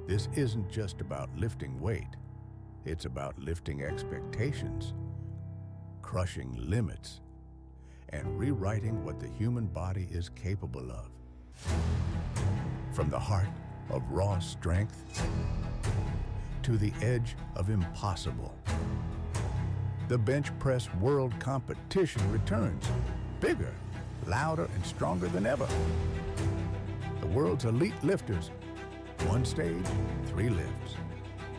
This isn't just about lifting weight. It's about lifting expectations, crushing limits, and rewriting what the human body is capable of. From the heart of raw strength to the edge of impossible. The bench press world competition returns, bigger, louder, and stronger than ever. The world's elite lifters, one stage, 3 lifts,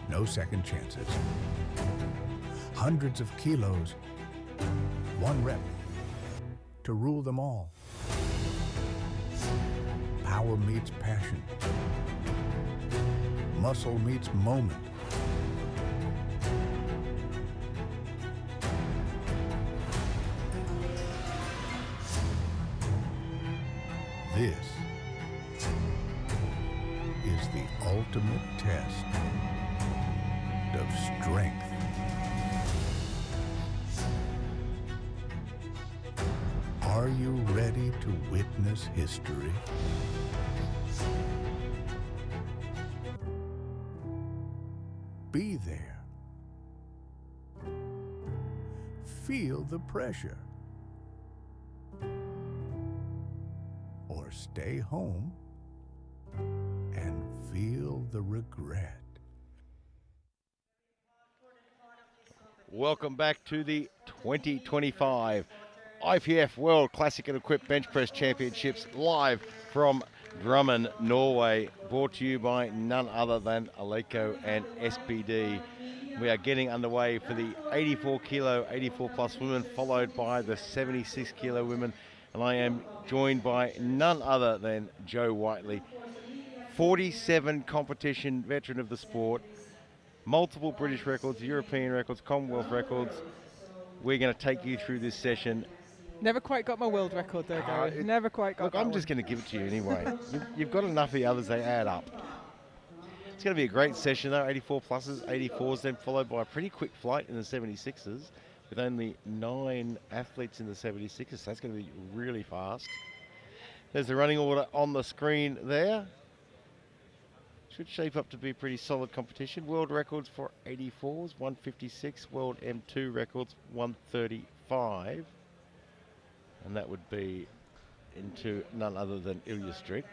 no second chances. Hundreds of kilos, 1 rep, to rule them all. Power meets passion. Muscle meets moment. This is the ultimate test of strength. Are you ready to witness history? Be there. Feel the pressure. Or stay home and feel the regret. Welcome back to the 2025 IPF World Classic and Equipped Bench Press Championships, live from Drammen, Norway, brought to you by none other than Aleco and SBD. We are getting underway for the 84 kilo, 84 plus women, followed by the 76 kilo women. And I am joined by none other than Joe Whiteley, 47 competition veteran of the sport, multiple British records, European records, Commonwealth records. We're going to take you through this session. Never quite got my world record though, Gary. Never quite got Look, that I'm just going to give it to you anyway. You've got enough of the others, they add up. It's going to be a great session though, 84 pluses, 84s, then followed by a pretty quick flight in the 76s, with only 9 athletes in the 76s, so that's going to be really fast. There's the running order on the screen there. Should shape up to be a pretty solid competition. World records for 84s, 156. World M2 records, 135. And that would be into none other than Ilya Strik.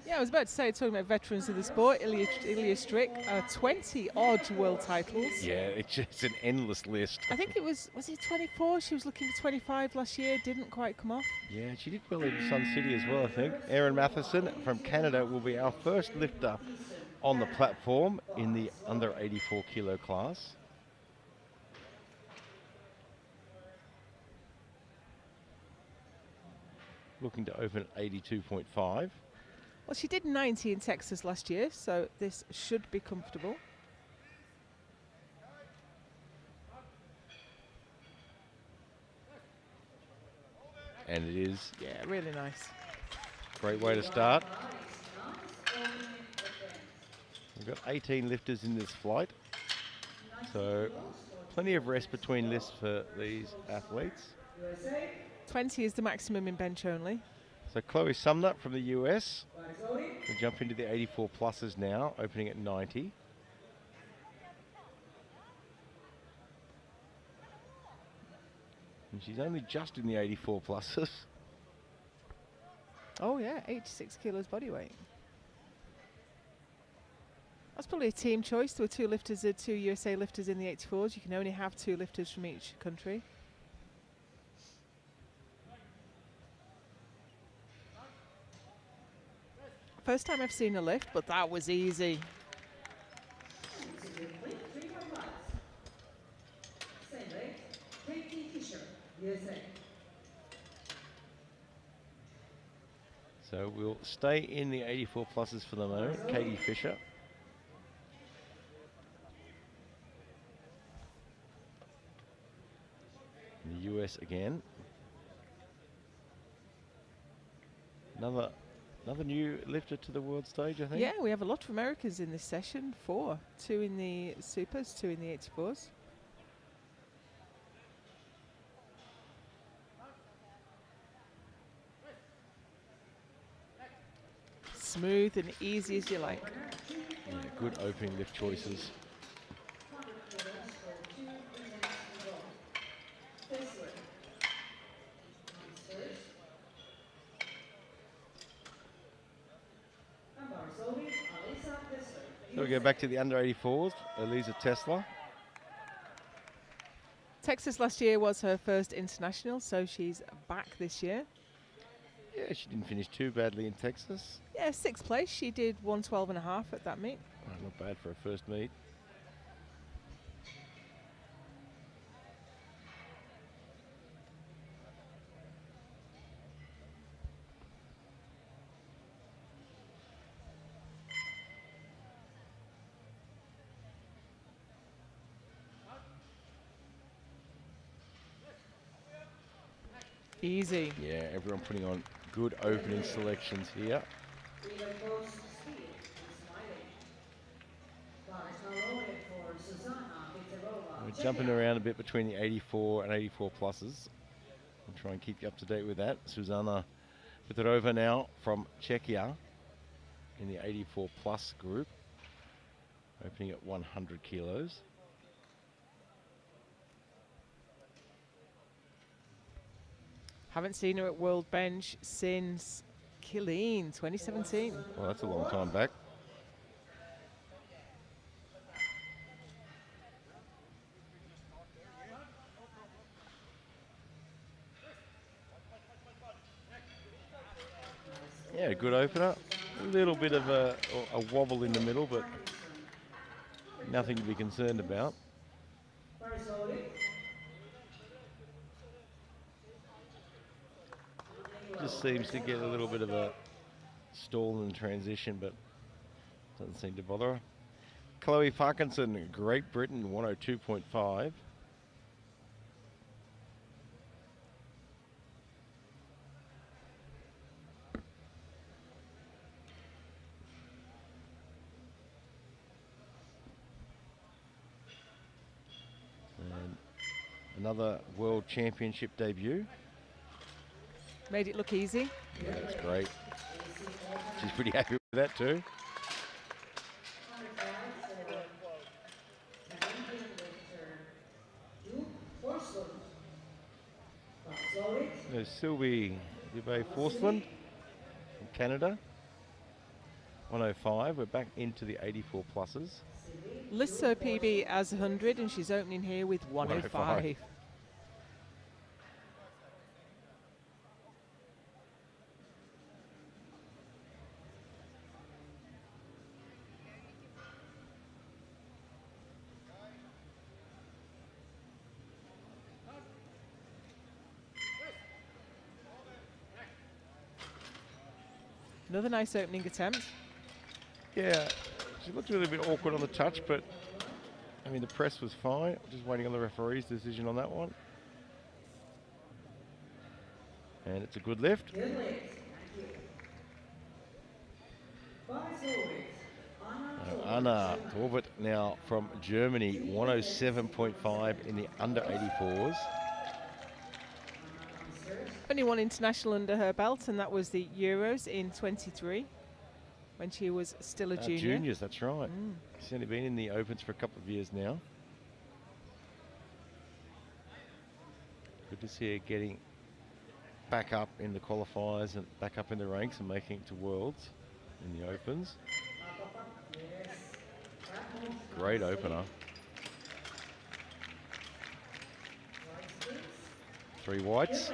Yeah, I was about to say, talking about veterans of the sport, Ilya Strik, 20 odd world titles. Yeah, it's an endless list. I think it was it 24? She was looking for 25 last year, didn't quite come off. Yeah, she did well in Sun City as well, I think. Erin Matheson from Canada will be our first lifter on the platform in the under 84 kilo class. Looking to open at 82.5. Well, she did 90 in Texas last year, so this should be comfortable. And it is. Yeah, really nice. Great way to start. We've got 18 lifters in this flight, so plenty of rest between lifts for these athletes. 20 is the maximum in bench only. So Chloe Sumner from the US will jump into the 84 pluses now, opening at 90. And she's only just in the 84 pluses. Oh yeah, 86 kilos body weight. That's probably a team choice. There were 2 lifters, 2 USA lifters in the 84s. You can only have 2 lifters from each country. First time I've seen a lift, but that was easy. So we'll stay in the 84 pluses for the moment. Katie Fisher. In the US again. Another new lifter to the world stage, I think. Yeah, we have a lot of Americans in this session. 4. 2 in the supers, 2 in the 84s. Smooth and easy as you like. Yeah, good opening lift choices. So we go back to the under 84s, Elisa Tesla. Texas last year was her first international, so she's back this year. Yeah, she didn't finish too badly in Texas. Yeah, 6th place. She did 112.5 at that meet. Oh, not bad for her first meet. Easy. Yeah, everyone putting on good opening selections here. We're jumping around a bit between the 84 and 84 pluses. I'll try and keep you up to date with that. Susanna Petrova now from Czechia in the 84 plus group, opening at 100 kilos. Haven't seen her at World Bench since Killeen 2017. Well, that's a long time back. Yeah, a good opener. A little bit of a wobble in the middle, but nothing to be concerned about. Just seems to get a little bit of a stall in transition, but doesn't seem to bother her. Chloe Parkinson, Great Britain, 102.5. And another World Championship debut. Made it look easy. Yeah, that's great. She's pretty happy with that too. There's Sylvie Dubé-Forslund from Canada. 105. We're back into the 84 pluses. Lists her PB as 100 and she's opening here with 105. Another nice opening attempt. Yeah, she looked a little bit awkward on the touch, but I mean the press was fine. Just waiting on the referee's decision on that one. And it's a good lift. Anna Torvert now from Germany, 107.5 in the under 84s. Only one international under her belt, and that was the Euros in 23, when she was still a junior. Juniors, that's right. She's only been in the Opens for a couple of years now. Good to see her getting back up in the qualifiers and back up in the ranks and making it to Worlds in the Opens. Great opener. 3 whites.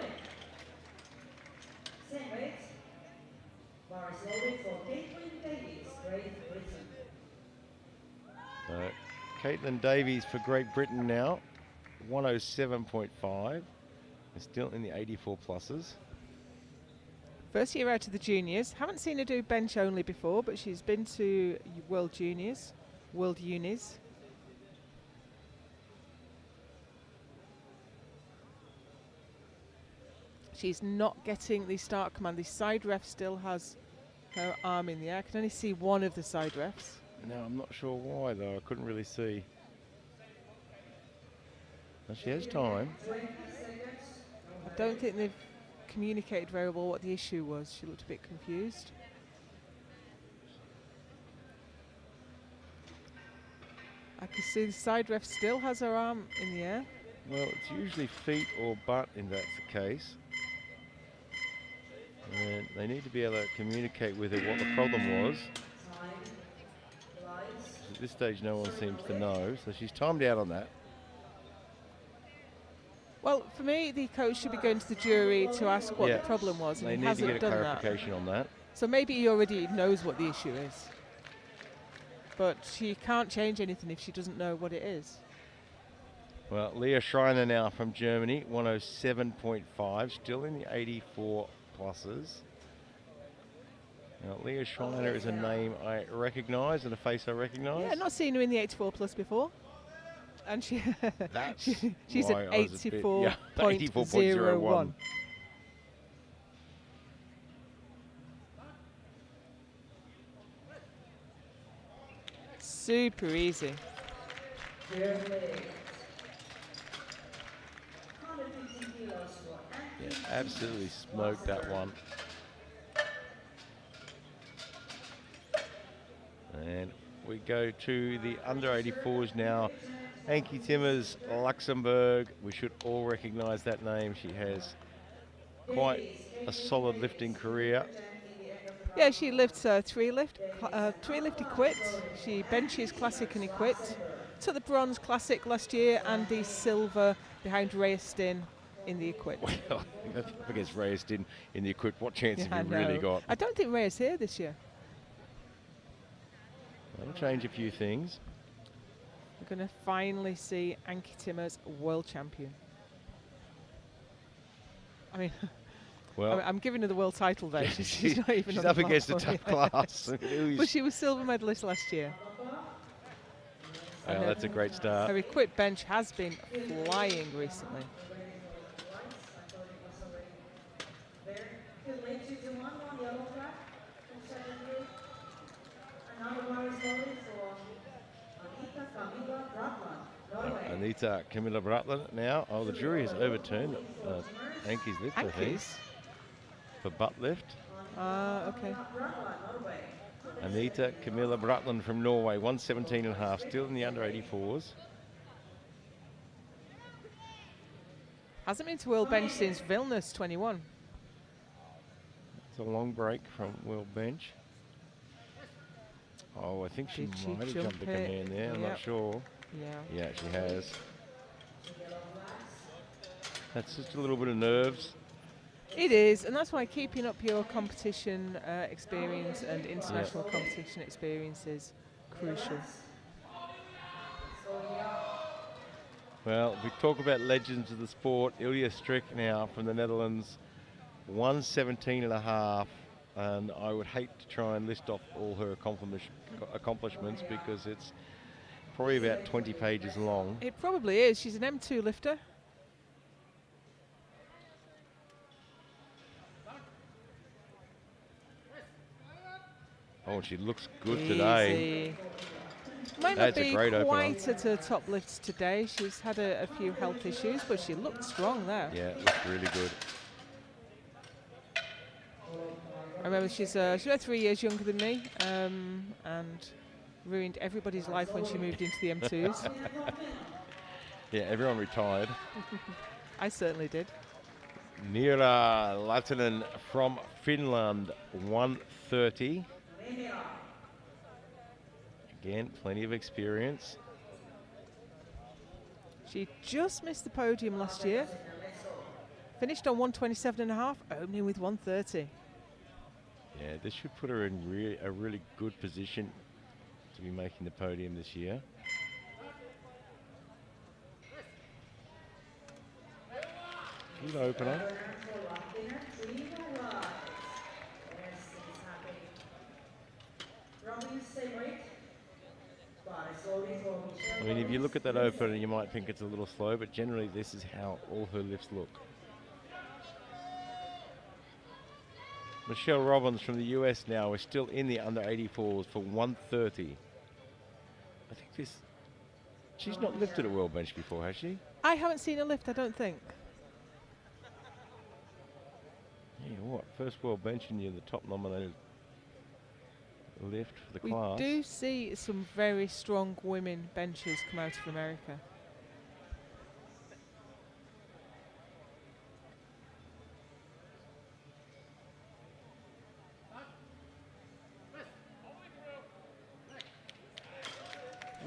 Caitlin Davies for Great Britain now, 107.5. Still in the 84 pluses. First year out of the juniors. Haven't seen her do bench only before, but she's been to World Juniors, World Unis. She's not getting the start command. The side ref still has her arm in the air. I can only see one of the side refs. No, I'm not sure why though. I couldn't really see. Well, she has time. I don't think they've communicated very well what the issue was. She looked a bit confused. I can see the side ref still has her arm in the air. Well, it's usually feet or butt if that's the case. And they need to be able to communicate with her what the problem was. At this stage, no one seems to know, so she's timed out on that. Well, for me, the coach should be going to the jury to ask what Yeah, the problem was, and they he need to hasn't get a done that. clarification on that. So maybe he already knows what the issue is. But she can't change anything if she doesn't know what it is. Well, Leah Schreiner now from Germany, 107.5, still in the 84 pluses. Now, Leah Schreiner is a name I recognise and a face I recognise. Yeah, not seen her in the 84 plus before. And she's why at I was a bit- yeah, 84.01. Super easy. Yeah, absolutely smoked that one. And we go to the under 84s now. Ankie Timmers, Luxembourg. We should all recognise that name. She has quite a solid lifting career. Yeah, she lifts three lift equip. She benches classic and equipped. Took the bronze classic last year and the silver behind Reyestin in the equipped. Well, up against Reyestin in the equipped, what chance Yeah, have you I really know. got? I don't think Reyes here this year. That'll change a few things. We're going to finally see Ankie Timmers world champion. I mean, Well, I'm giving her the world title though. She's not even she's on the up against a platform. tough class. But she was silver medalist last year. Well, that's a great start. Her equipped bench has been flying recently. Anita Camilla Bratland now. Oh, the jury has overturned Ankie's lift, I think, Ankies. for butt lift. Okay. Anita Camilla Bratland from Norway, 117.5, still in the under 84s. Hasn't been to world bench since Vilnius 21. It's a long break from world bench. Oh, I think she Did she might have jump jumped the it? command there. I'm Yep. not sure. Yeah. Yeah, she has. That's just a little bit of nerves. It is, and that's why keeping up your competition experience and international competition experience is crucial. Well, we talk about legends of the sport. Ilya Strik now from the Netherlands, 117.5, and I would hate to try and list off all her accomplishments because it's probably about 20 pages long. It probably is. She's an M2 lifter. Oh, and she looks good today. Easy. Might That's not a be great opener. quite at her top lifts today. She's had a few health issues, but she looked strong there. Yeah, it looked really good. I remember she's about 3 years younger than me, and ruined everybody's life when she moved into the M2s. Yeah, everyone retired. I certainly did. Niira Latinen from Finland, 130. Again, plenty of experience. She just missed the podium last year. Finished on 127.5, opening with 130. Yeah, this should put her in a really good position to be making the podium this year. Good opener. I mean, if you look at that opener, you might think it's a little slow, but generally this is how all her lifts look. Michelle Robbins from the US now is still in the under 84s for 130. I think she's not lifted at World Bench before, has she? I haven't seen a lift, I don't think. Yeah, what? First World Bench and you're the top nominated lift for the We class. do see some very strong women benchers come out of America.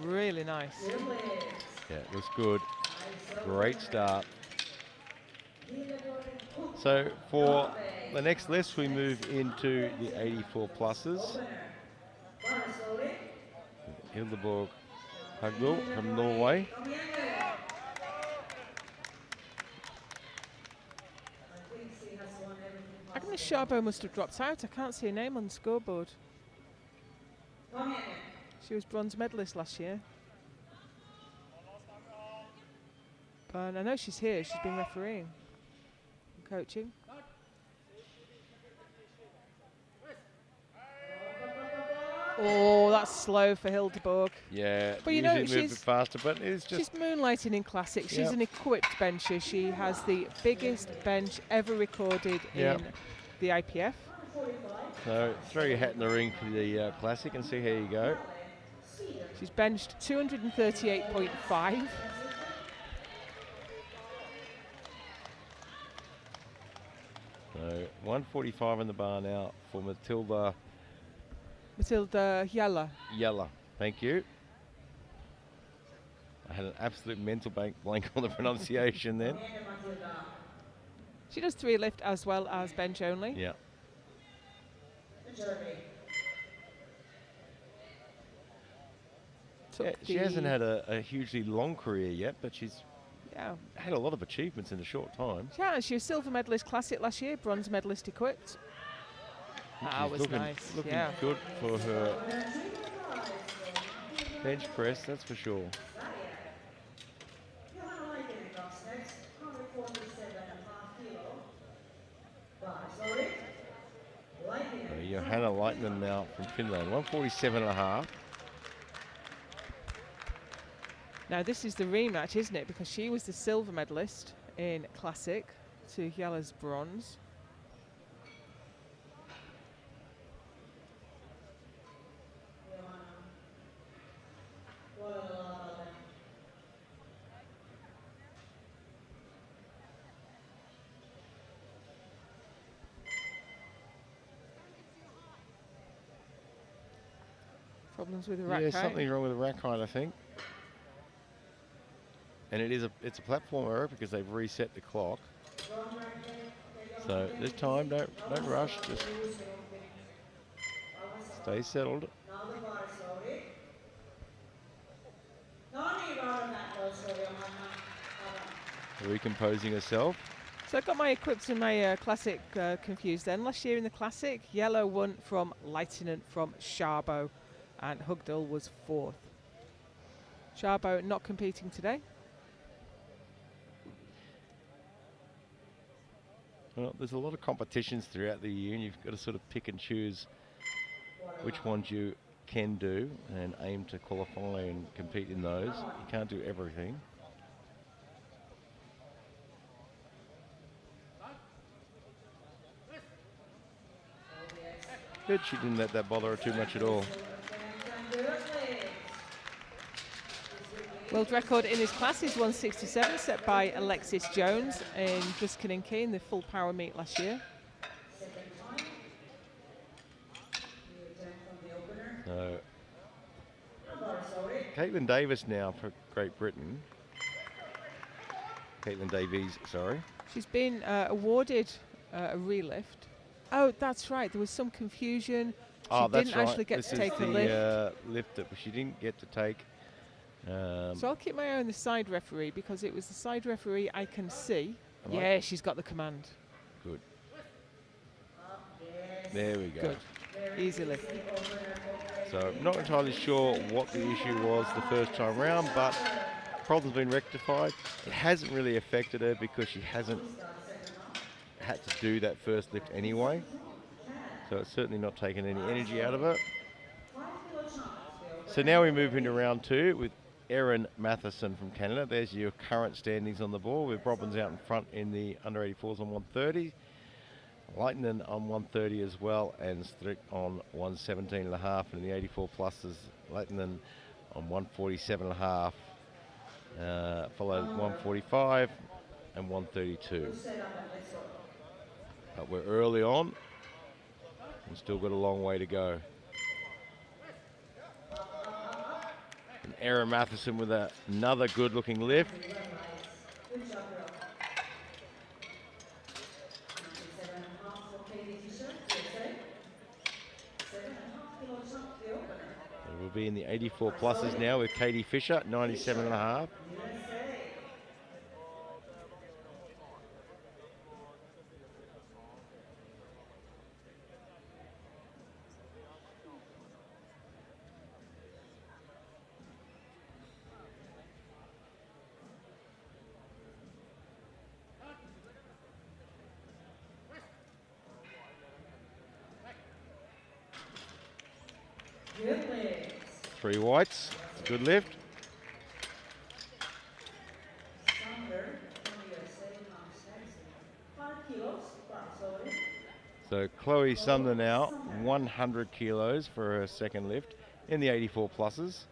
Really nice. Yeah, it looks good. Great start. So for the next list, we move into the 84 pluses. Hildeborg Hagdal from Norway. Agnes Sharbo must have dropped out. I can't see her name on the scoreboard. She was bronze medalist last year. And I know she's here. She's been refereeing and coaching. Oh, that's slow for Hildeborg. Yeah, But you know, usually move a bit faster, but it's just... She's moonlighting in classics. She's Yep. an equipped bencher. She has the biggest bench ever recorded Yep. in the IPF. So throw your hat in the ring for the classic and see how you go. She's benched 238.5. So 145 in the bar now for Matilda Yella. Yella. Thank you. I had an absolute mental blank on the pronunciation then. She does 3 lift as well as bench only. Yeah. Yeah, she hasn't had a hugely long career yet, but she's had a lot of achievements in a short time. Yeah, she was silver medalist classic last year, bronze medalist equipped. That She's was looking, nice. looking Yeah. good for her bench press, that's for sure. Johanna Leitner now from Finland, 147.5. Now this is the rematch, isn't it? Because she was the silver medalist in classic to Yella's bronze. Problems with the rack height. Something wrong with the rack height, I think. And it's a platform error because they've reset the clock. So this time, don't rush, just stay settled. Recomposing herself. So I got my equipped and my classic confused then. Last year in the classic, Yellow won from Leitinen from Sharbo, and Hugdal was 4th. Sharbo not competing today. Well, there's a lot of competitions throughout the year, and you've got to sort of pick and choose which ones you can do and aim to qualify and compete in those. You can't do everything. Good, she didn't let that bother her too much at all. World record in his class is 167, set by Alexis Jones in Druskininki in the full power meet last year. So, Caitlin Davis now for Great Britain. Caitlin Davies, sorry. She's been awarded a relift. Oh, that's right. There was some confusion. She didn't actually get to take a lift. Lift that she didn't get to take. So I'll keep my eye on the side referee because it was the side referee I can see. Am I? Yeah, she's got the command. Good. There we go. Good. Easy lift. So I'm not entirely sure what the issue was the first time round, but the problem's been rectified. It hasn't really affected her because she hasn't had to do that first lift anyway. So it's certainly not taken any energy out of it. So now we move into round 2 with Erin Matheson from Canada. There's your current standings on the board with Robbins out in front in the under 84s on 130. Lightning on 130 as well, and Strick on 117.5. And in the 84 pluses, Lightning on 147.5, followed 145 and 132. But we're early on, and still got a long way to go. And Erin Matheson with another good-looking lift. And we'll be in the 84 pluses now with Katie Fisher, 97.5. Three whites, good lift. So Chloe Sumner now 100 kilos for her second lift in the 84 pluses.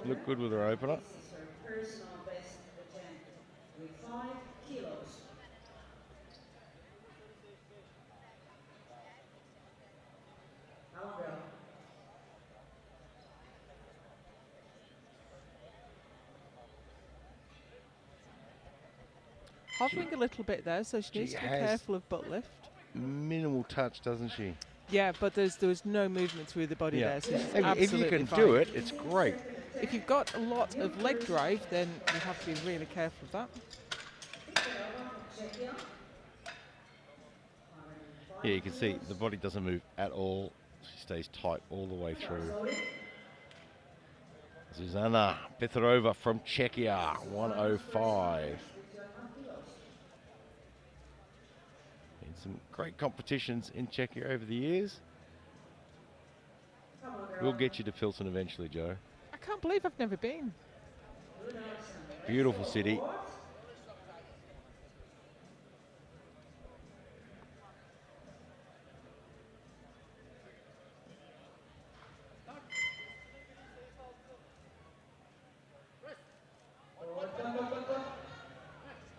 Look good with her opener. Hovering a little bit there, so she needs to be careful of butt lift. Minimal touch, doesn't she? Yeah, but there's no movement through the body there, so she's if you can do it, it's great. If you've got a lot of leg drive, then you have to be really careful of that. Yeah, you can see the body doesn't move at all. She stays tight all the way through. Zuzana Petrova from Czechia, 105. In some great competitions in Czechia over the years. We'll get you to Pilsen eventually, Joe. I can't believe I've never been. Beautiful city.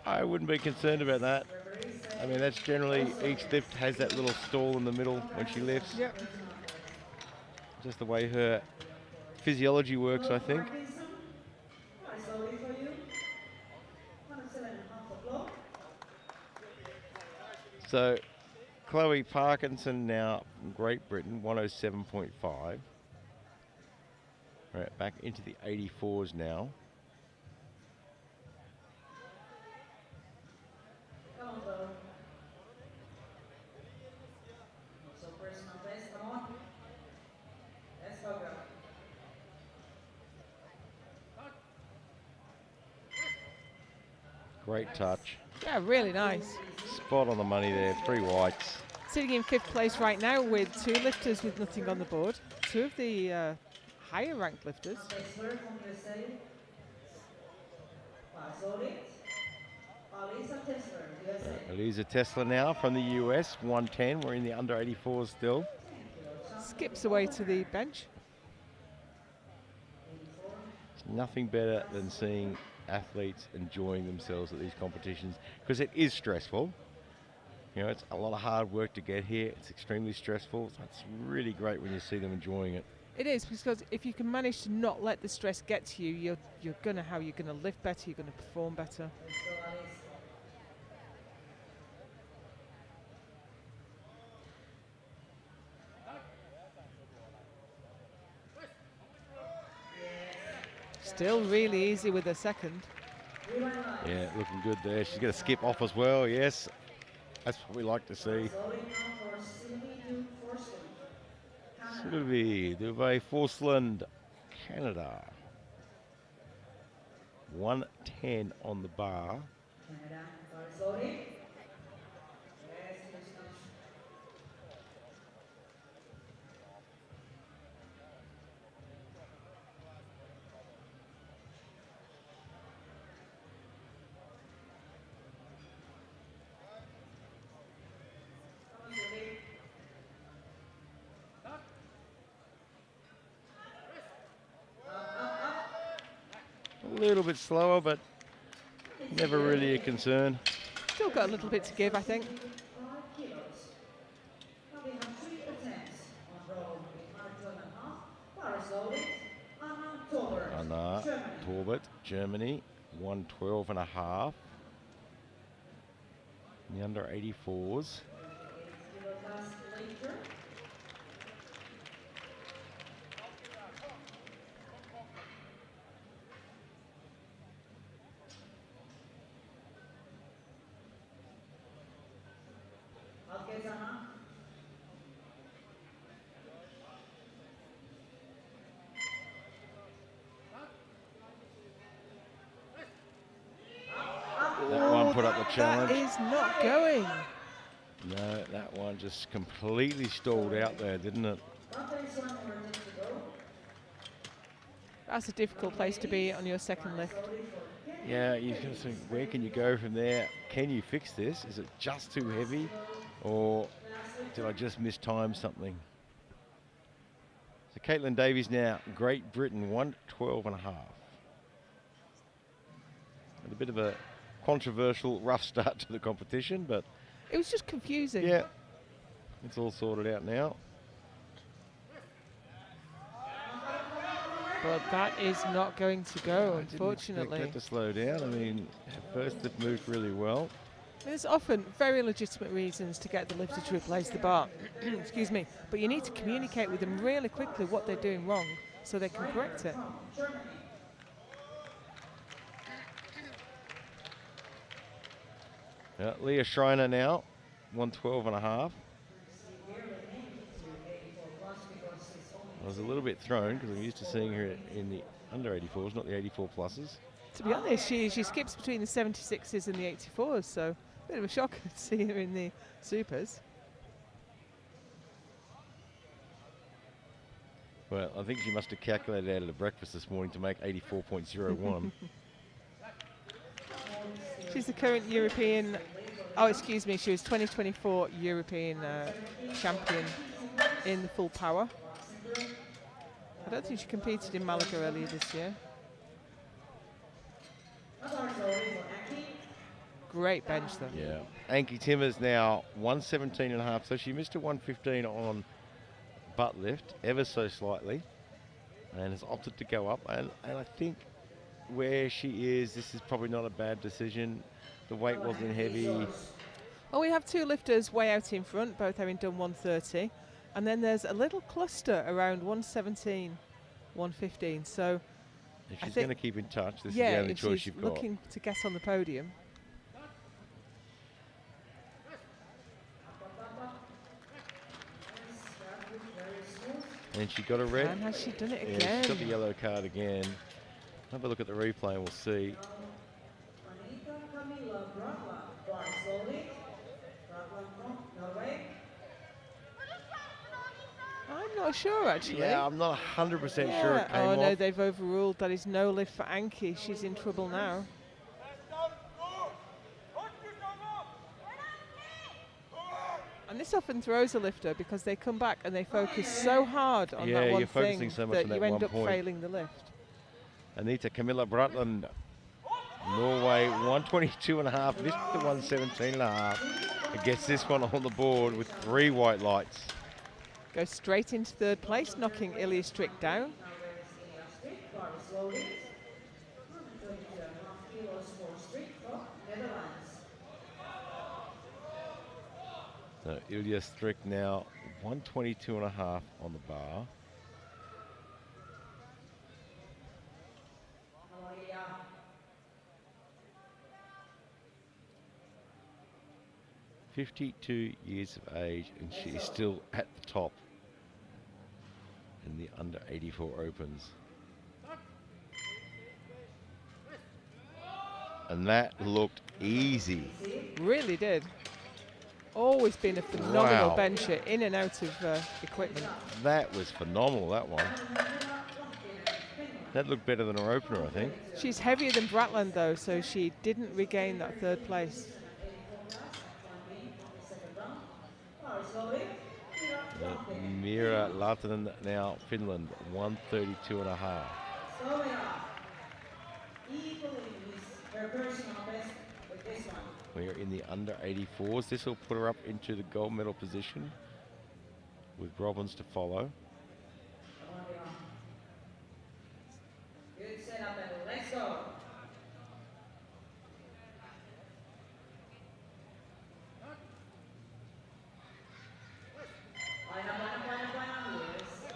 I wouldn't be concerned about that. I mean, that's generally, each lift has that little stall in the middle when she lifts. Yep. Just the way her physiology works, I think. So, Chloe Parkinson now from Great Britain, 107.5. Right, back into the 84s now. Great touch. Yeah, really nice. Spot on the money there, three whites. Sitting in 5th place right now with 2 lifters with nothing on the board. 2 of the higher ranked lifters. Elisa Tesla now from the US, 110. We're in the under 84s still. Skips away to the bench. It's nothing better than seeing athletes enjoying themselves at these competitions, because it is stressful. You know, it's a lot of hard work to get here. It's extremely stressful. So it's really great when you see them enjoying it. It is, because if you can manage to not let the stress get to you, you're gonna lift better, you're gonna perform better. Still really easy with a second. Yeah, looking good there. She's going to skip off as well, yes. That's what we like to see. Sylvie Dubé-Forsland, Canada. 110 on the bar. little bit slower, but never really a concern. Still got a little bit to give, I think. Anna Torbert, Germany, 112.5. In the under 84s. That one put up the challenge. That is not going. No, that one just completely stalled out there, didn't it? That's a difficult place to be on your second lift. Yeah, you can think, where can you go from there? Can you fix this? Is it just too heavy? Or did I just mistime something? So Caitlin Davies now, Great Britain, 112.5. A bit of a controversial, rough start to the competition, but It was just confusing. yeah, it's all sorted out now. But that is not going to go, I didn't unfortunately. expect that to slow down. I mean, at first it moved really well. There's often very legitimate reasons to get the lifter to replace the bar. Excuse me. But you need to communicate with them really quickly what they're doing wrong so they can correct it. Yeah, Leah Schreiner now, 112.5. I was a little bit thrown because I'm used to seeing her in the under 84s, not the 84 pluses. To be honest, she skips between the 76s and the 84s, so a bit of a shock to see her in the supers. Well, I think she must have calculated out at a breakfast this morning to make 84.01. She's the current European, oh excuse me, she was 2024 European champion in the full power. I don't think she competed in Malaga earlier this year. Great bench though. Yeah. Anki Timmers now 117.5, so she missed a 115 on butt lift, ever so slightly, and has opted to go up. And I think where she is, this is probably not a bad decision. The weight wasn't heavy. Well, we have two lifters way out in front, both having done 130. And then there's a little cluster around 117, 115. So If I she's think- going to keep in touch, this yeah, is the only if choice she's you've got. looking to get on the podium. And she got a red. And has she done it Yeah, again? she's got the yellow card again. Have a look at the replay and we'll see. I'm not sure actually. Yeah, I'm not 100% sure Yeah. it came Oh no, off. they've overruled. That is no lift for Anki. She's in trouble now. And this often throws a lifter because they come back and they focus so hard on Yeah, that one you're focusing thing so much that on that you end one up point. failing the lift. Anita Camilla Bratland, Norway, 122.5, missed the 117.5. It gets this one on the board with 3 white lights. Goes straight into third place, knocking Ilya Strick down. So Ilya Strick now 122.5 on the bar. "52 years of age, and she is still at the top in the under 84 opens." And that looked easy. Really did. Always been a phenomenal Wow. bencher in and out of equipment. That was phenomenal, that one. That looked better than her opener, I think. She's heavier than Bratland though, so she didn't regain that third place. Mira Lahtinen now, Finland, 132.5. We're in the under 84s. This will put her up into the gold medal position with Robbins to follow. Good setup and let's go.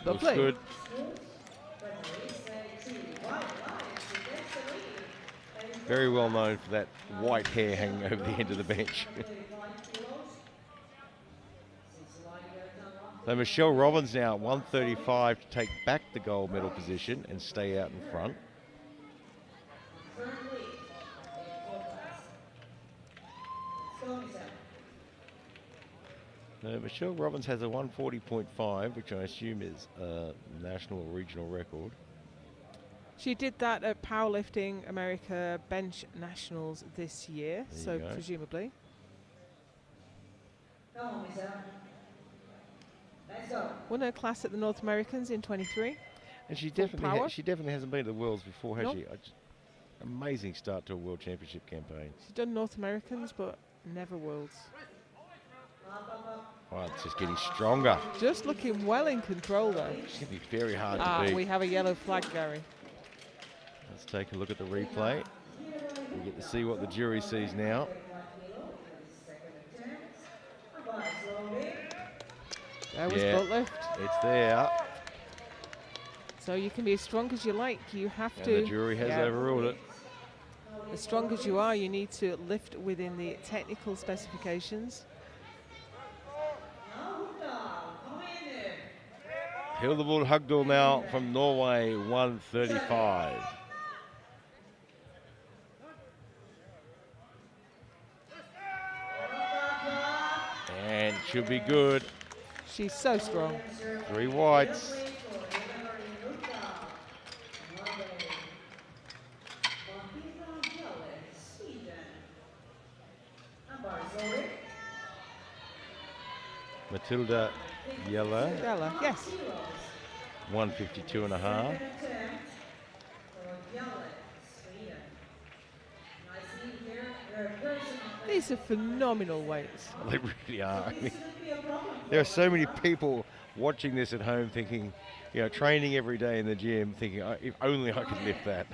Looks Lovely. good. Very well known for that white hair hanging over the end of the bench. So Michelle Robbins now at 135 to take back the gold medal position and stay out in front. Michelle Robbins has a 140.5, which I assume is a national or regional record. She did that at Powerlifting America Bench Nationals this year, There so you go. presumably. Come on, Michelle. Let's go. Won her class at the North Americans in 23. And she Full definitely power? she definitely hasn't been to the Worlds before, has Nope. she? Amazing start to a World Championship campaign. She's done North Americans, but never Worlds. Oh, it's just getting stronger. Just looking well in control though. It's going to be very hard Ah, to beat. we have a yellow flag, Gary. Let's take a look at the replay. We get to see what the jury sees now. There was Yeah. butt lift. It's there, So you can be as strong as you like. You have and to. the jury has yeah, overruled it. As strong as you are, you need to lift within the technical specifications. Hildebull Hugdal now from Norway, 135. And should be good. She's so strong. 3 whites. Matilda Yellow, Bella, yes. 152 and a half. These are phenomenal weights. They really are. I mean, there are so many people watching this at home thinking, you know, training every day in the gym, thinking, if only I could lift that.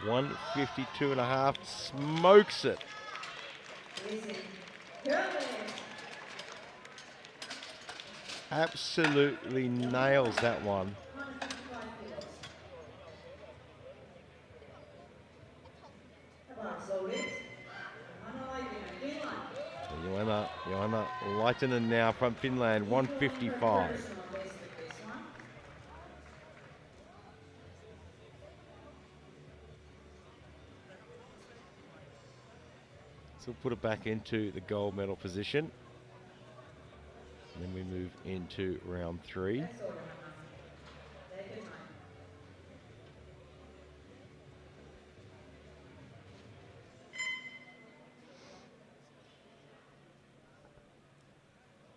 $152 and a half, smokes it. Absolutely nails that one. Johanna Leitinen now from Finland, 155. So we'll put it back into the gold medal position. And then we move into round 3.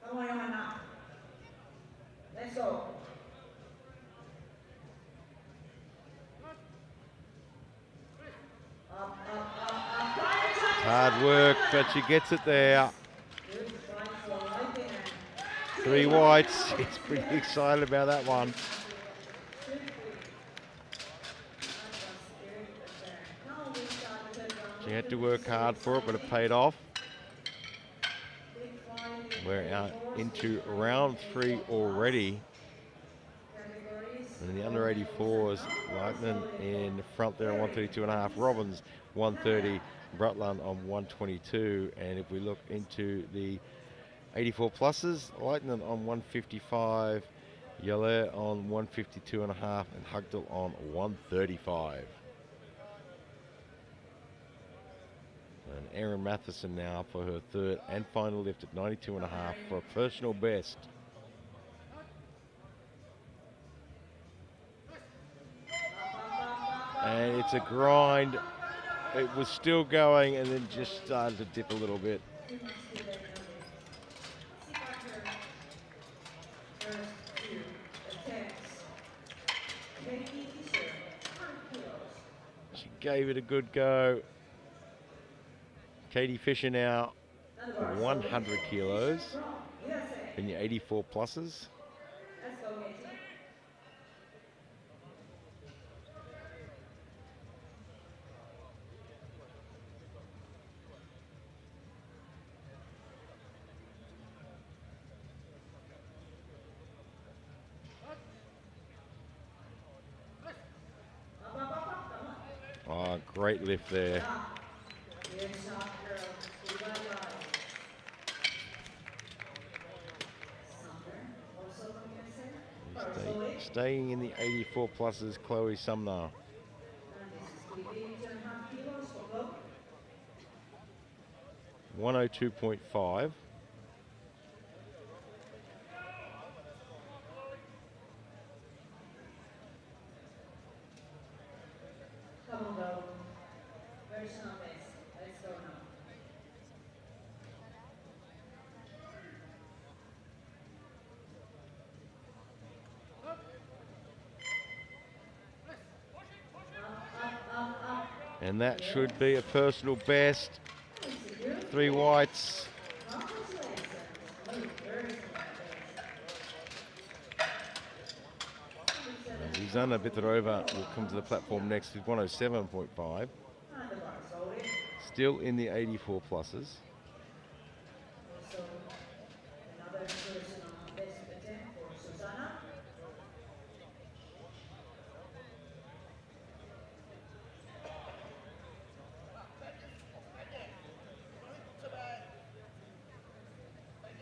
Come on, Johanna. Let's go. Hard work, but she gets it there. 3 whites. She's pretty excited about that one. She had to work hard for it, but it paid off. We're out into round 3 already. And in the under 84s, Leitner in front there on 132 and a half. Robbins 130, Brutland on 122. And if we look into the 84 pluses, Leitner on 155, Yaller on 152 and a half, and Hugdal on 135. And Erin Matheson now for her third and final lift at 92 and a half for a personal best. And it's a grind It was still going and then just started to dip a little bit. She gave it a good go. Katie Fisher now 100 kilos in the 84 pluses. Let's go, Katie. Oh, great lift there. Good shot, girl. You got it. Sumner, also from USA. Staying in the 84 pluses, Chloe Sumner. And this is 82.5 kilos for Chloe. 102.5. Come on, girl. Very strong base. Let's go now. And that should be a personal best. 3 whites. Zuzana Bitarova will come to the platform next with 107.5. Still in the 84 pluses. Also, another personal best attempt for Susanna.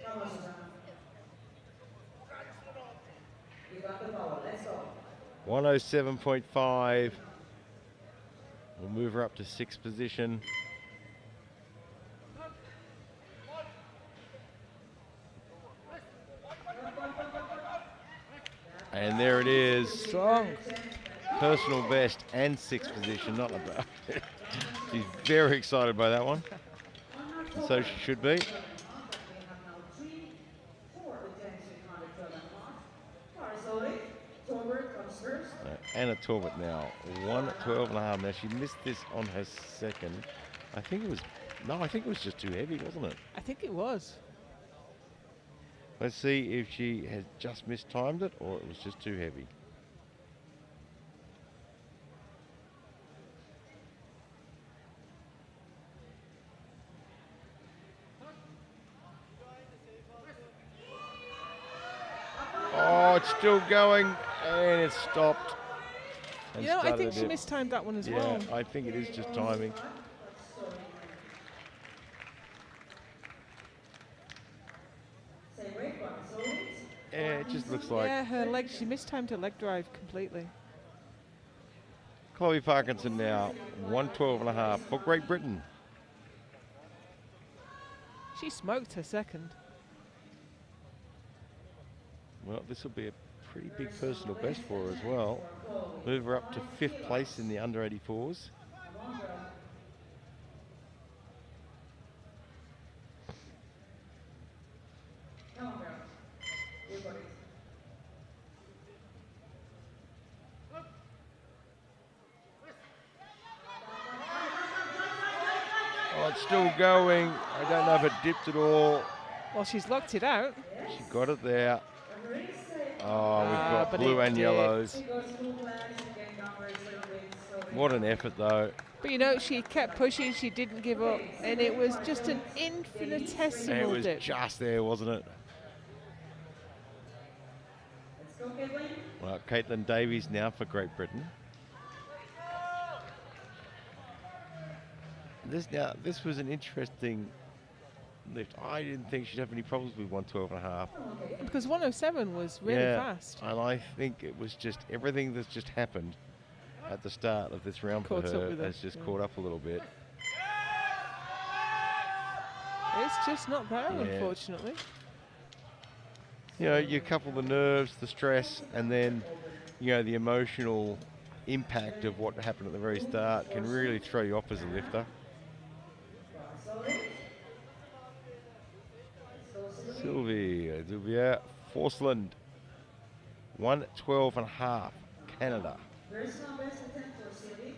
Come on, Susanna. You got the power. Let's go. 107.5. We'll move her up to 6th position. And there it is. Strong. Personal best and 6th position. Not bad. She's very excited by that one. And so she should be. We have now 4 attempts in 112.5. Paris Torbert comes first. Anna Torbert now, 112.5. Now she missed this on her second. I think it was just too heavy, wasn't it? I think it was. Let's see if she has just mistimed it or it was just too heavy. Oh, it's still going and it stopped. And You know, I think started she it. mistimed that one as Yeah, well. I think it is just timing. Yeah, it just looks like Yeah, her leg, she mistimed her leg drive completely. Chloe Parkinson now, 112.5 for Great Britain. She smoked her second. Well, this will be a pretty big personal best for her as well. Move her up to 5th place in the under 84s. Come on, girl. You got it. Oh, it's still going. I don't know if it dipped at all. Well, she's locked it out. She got it there. Oh, we've got but blue it and dipped. yellows. She goes full blast again, numbers a little bit. So What an effort, though. But you know, she kept pushing, she didn't give up, and it was just an It infinitesimal was dip. just there, wasn't it? let's go, Caitlin. Well, Caitlin Davies now for Great Britain. This was an interesting lift. I didn't think she'd have any problems with 112.5. Because 107 was really fast. And I think it was just everything that's just happened at the start of this round for Caught up her with her, has just yeah. caught up a little bit. It's just not there, Yeah. unfortunately. You know, you couple the nerves, the stress, and then, you know, the emotional impact of what happened at the very start can really throw you off as a lifter. Sylvia Forsland, 112.5, Canada. Personal best attempt for Sylvie.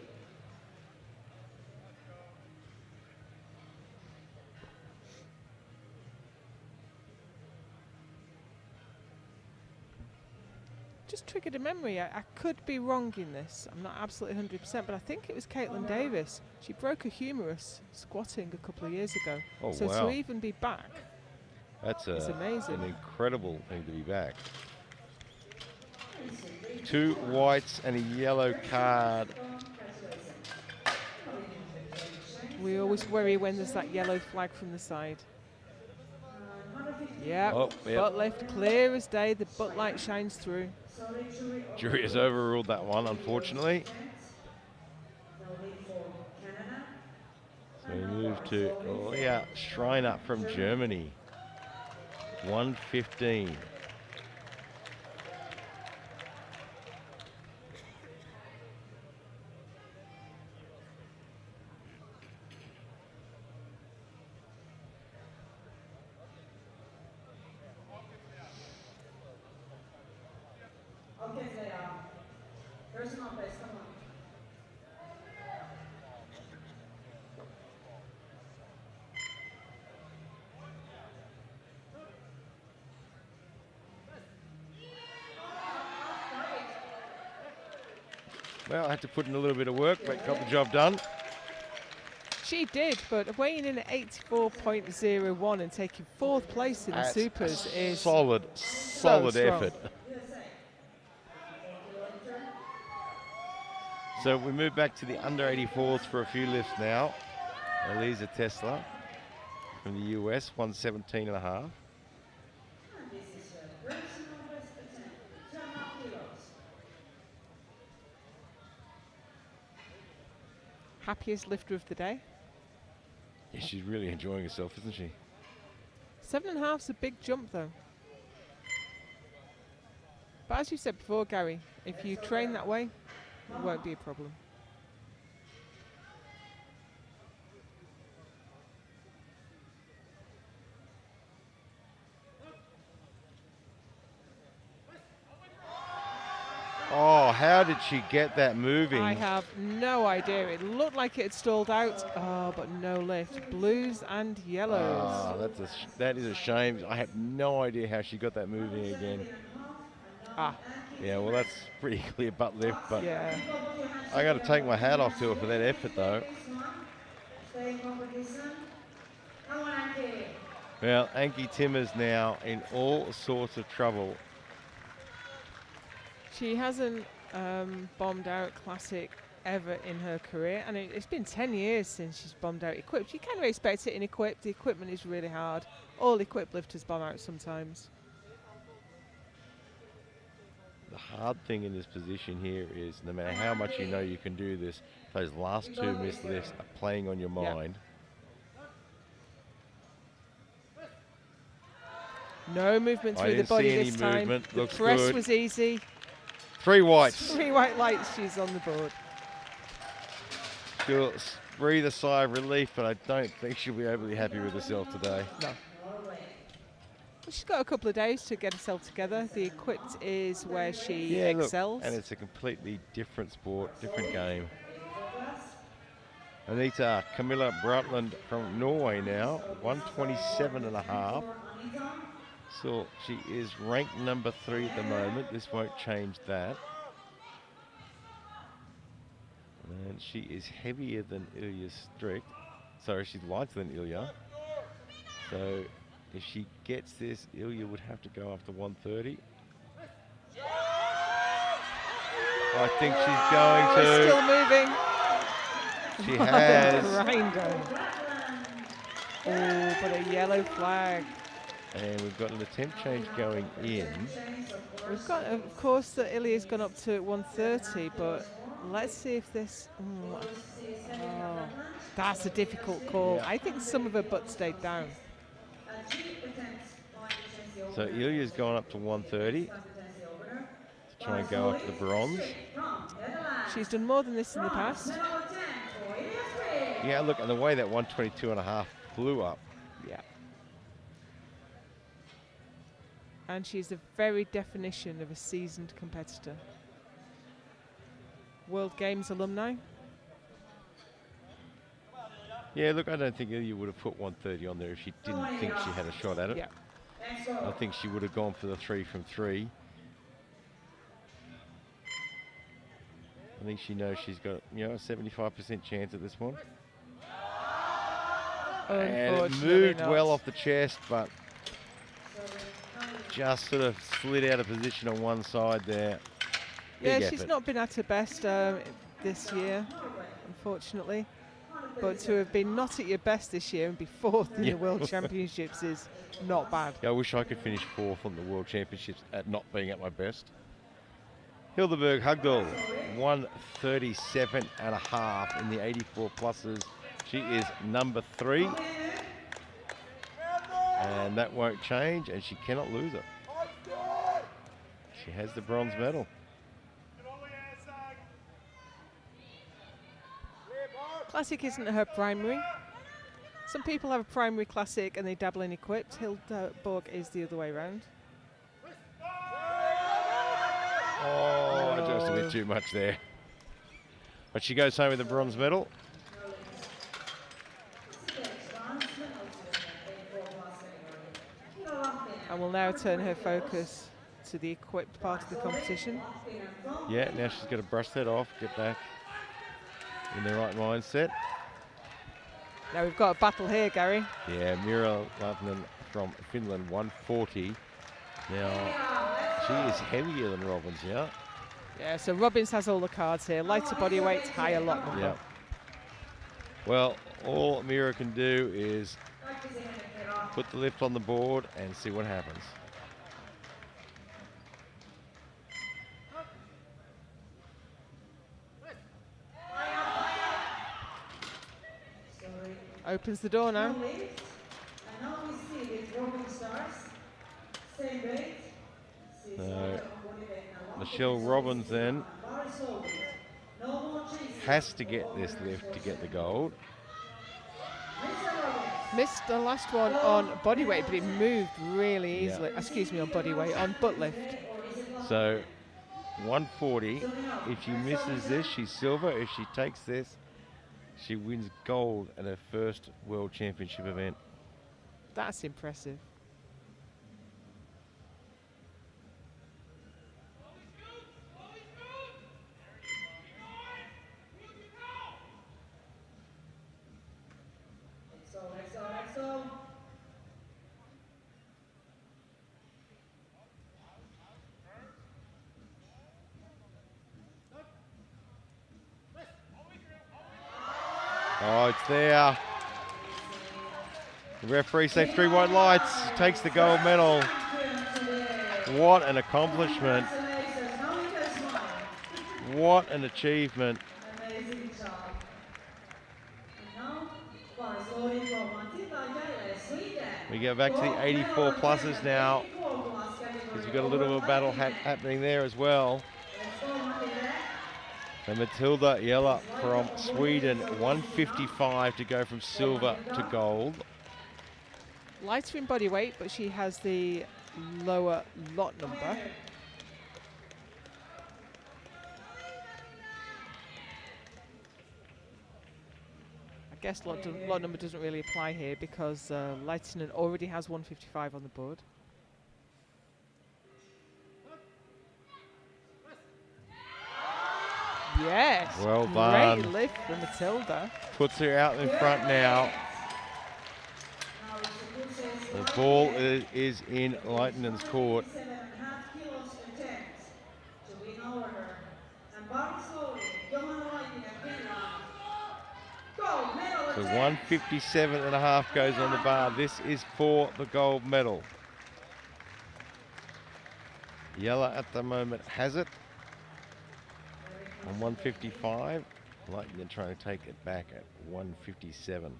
Just triggered a memory. I could be wrong in this. I'm not absolutely 100%, but I think it was Caitlin Davis. She broke a humerus squatting a couple of years ago. Oh, so wow. to even be back, That's it's amazing. an incredible thing to be back. 2 whites and a yellow card. We always worry when there's that yellow flag from the side. Yeah, Oh, yep. butt lift, clear as day. The butt light shines through. Jury has overruled that one, unfortunately. So we move to Leah Schreiner from Germany. 115. Okay, Leah. Personal best, come on. Well, I had to put in a little bit of work, but got the job done. She did, but weighing in at 84.01 and taking 4th place in the That's supers a is solid strong. effort. So we move back to the under 84s for a few lifts now. Elisa Tesla from the US, 117.5. And this is your personal best attempt. 10.5 kilos. Happiest lifter of the day. Yeah, she's really enjoying herself, isn't she? 7.5's a big jump though. But as you said before, Gary, if you train that way, it won't be a problem. Oh, how did she get that moving? I have no idea. It looked like it had stalled out. Oh, but no lift. Blues and yellows. Oh, that is a shame. I have no idea how she got that moving again. Ah, Yeah, well, that's pretty clear butt lift, but yeah. I got to take my hat off to her for that effort, though. Stay in competition. Come on, Anki. Well, Anki Timmers now in all sorts of trouble. She hasn't bombed out classic ever in her career, and it's been 10 years since she's bombed out equipped. You kind of expect it in equipped. The equipment is really hard. All equipped lifters bomb out sometimes. The hard thing in this position here is no matter how much you know you can do this, those last 2 missed lifts are playing on your mind. No movement I through the didn't body see any this time. movement. The Looks press good. was easy. 3 whites. 3 white lights, she's on the board. She'll breathe a sigh of relief, but I don't think she'll be overly happy with herself today. No. Well, she's got a couple of days to get herself together. The equipped is where she Look, excels. and it's a completely different sport, different game. Anita Camilla Brautland from Norway now, 127.5. So she is ranked number 3 at the moment. This won't change that. And she is heavier than Ilya Strick. Sorry, she's lighter than Ilya. So if she gets this, Ilya would have to go up to 130. I think she's going to. Still moving. She What a has. grinder. Oh, but a yellow flag. And we've got an attempt change going in. We've got, of course, that Ilya's gone up to 130, but let's see if this. Oh, that's a difficult call. Yeah. I think some of her butt stayed down. So Ilya's gone up to 130 to try and go up to the bronze. She's done more than this in the past. Yeah, look, and the way that 122.5 flew up. Yeah. And she's the very definition of a seasoned competitor. World Games alumni. Yeah, look, I don't think you would have put 130 on there if she didn't think she had a shot at it. Yeah. I think she would have gone for the 3 from 3. I think she knows she's got, you know, a 75% chance at this one. And it moved well off the chest, but just sort of slid out of position on one side there. Yeah, Big she's effort. not been at her best this year, unfortunately. But to have been not at your best this year and be 4th in the World Championships is not bad. Yeah, I wish I could finish 4th on the World Championships at not being at my best. Hildeberg Hugdal, 137.5 in the 84 pluses. She is number 3. And that won't change, and she cannot lose it. She has the bronze medal. Classic isn't her primary. Some people have a primary classic and they dabble in equipped. Hildeborg is the other way around. Oh, just a bit too much there. But she goes home with the bronze medal. And will now turn her focus to the equipped part of the competition. Yeah, now she's got to brush that off, get back in the right mindset. Now we've got a battle here, Gary. Yeah, Mira Lautinen from Finland, 140. Now, she is heavier than Robbins, yeah? Yeah, so Robbins has all the cards here. Lighter body weight, higher lot number. Yeah. Well, all Mira can do is put the lift on the board and see what happens. Opens the door now. So, Michelle Robbins then has to get this lift to get the gold. Missed the last one on body weight, but it moved really easily. Excuse me, on body weight, on butt lift. So 140. If she misses this, she's silver. If she takes this, she wins gold at her first World Championship event. That's impressive. Oh, it's there. The referee says 3 white lights, takes the gold medal. What an accomplishment. What an achievement. We go back to the 84 pluses now, because we've got a little bit of battle happening there as well. And Matilda Jella from Sweden, 155 to go from silver to gold. Lighter in body weight, but she has the lower lot number. I guess lot number doesn't really apply here because Leitinen already has 155 on the board. Yes. Well done. Great lift for Matilda. Puts her out in front now. The ball is in Leitinen's court. So 157.5 goes on the bar. This is for the gold medal. Jella at the moment has it on 155. Leitinen trying to take it back at 157.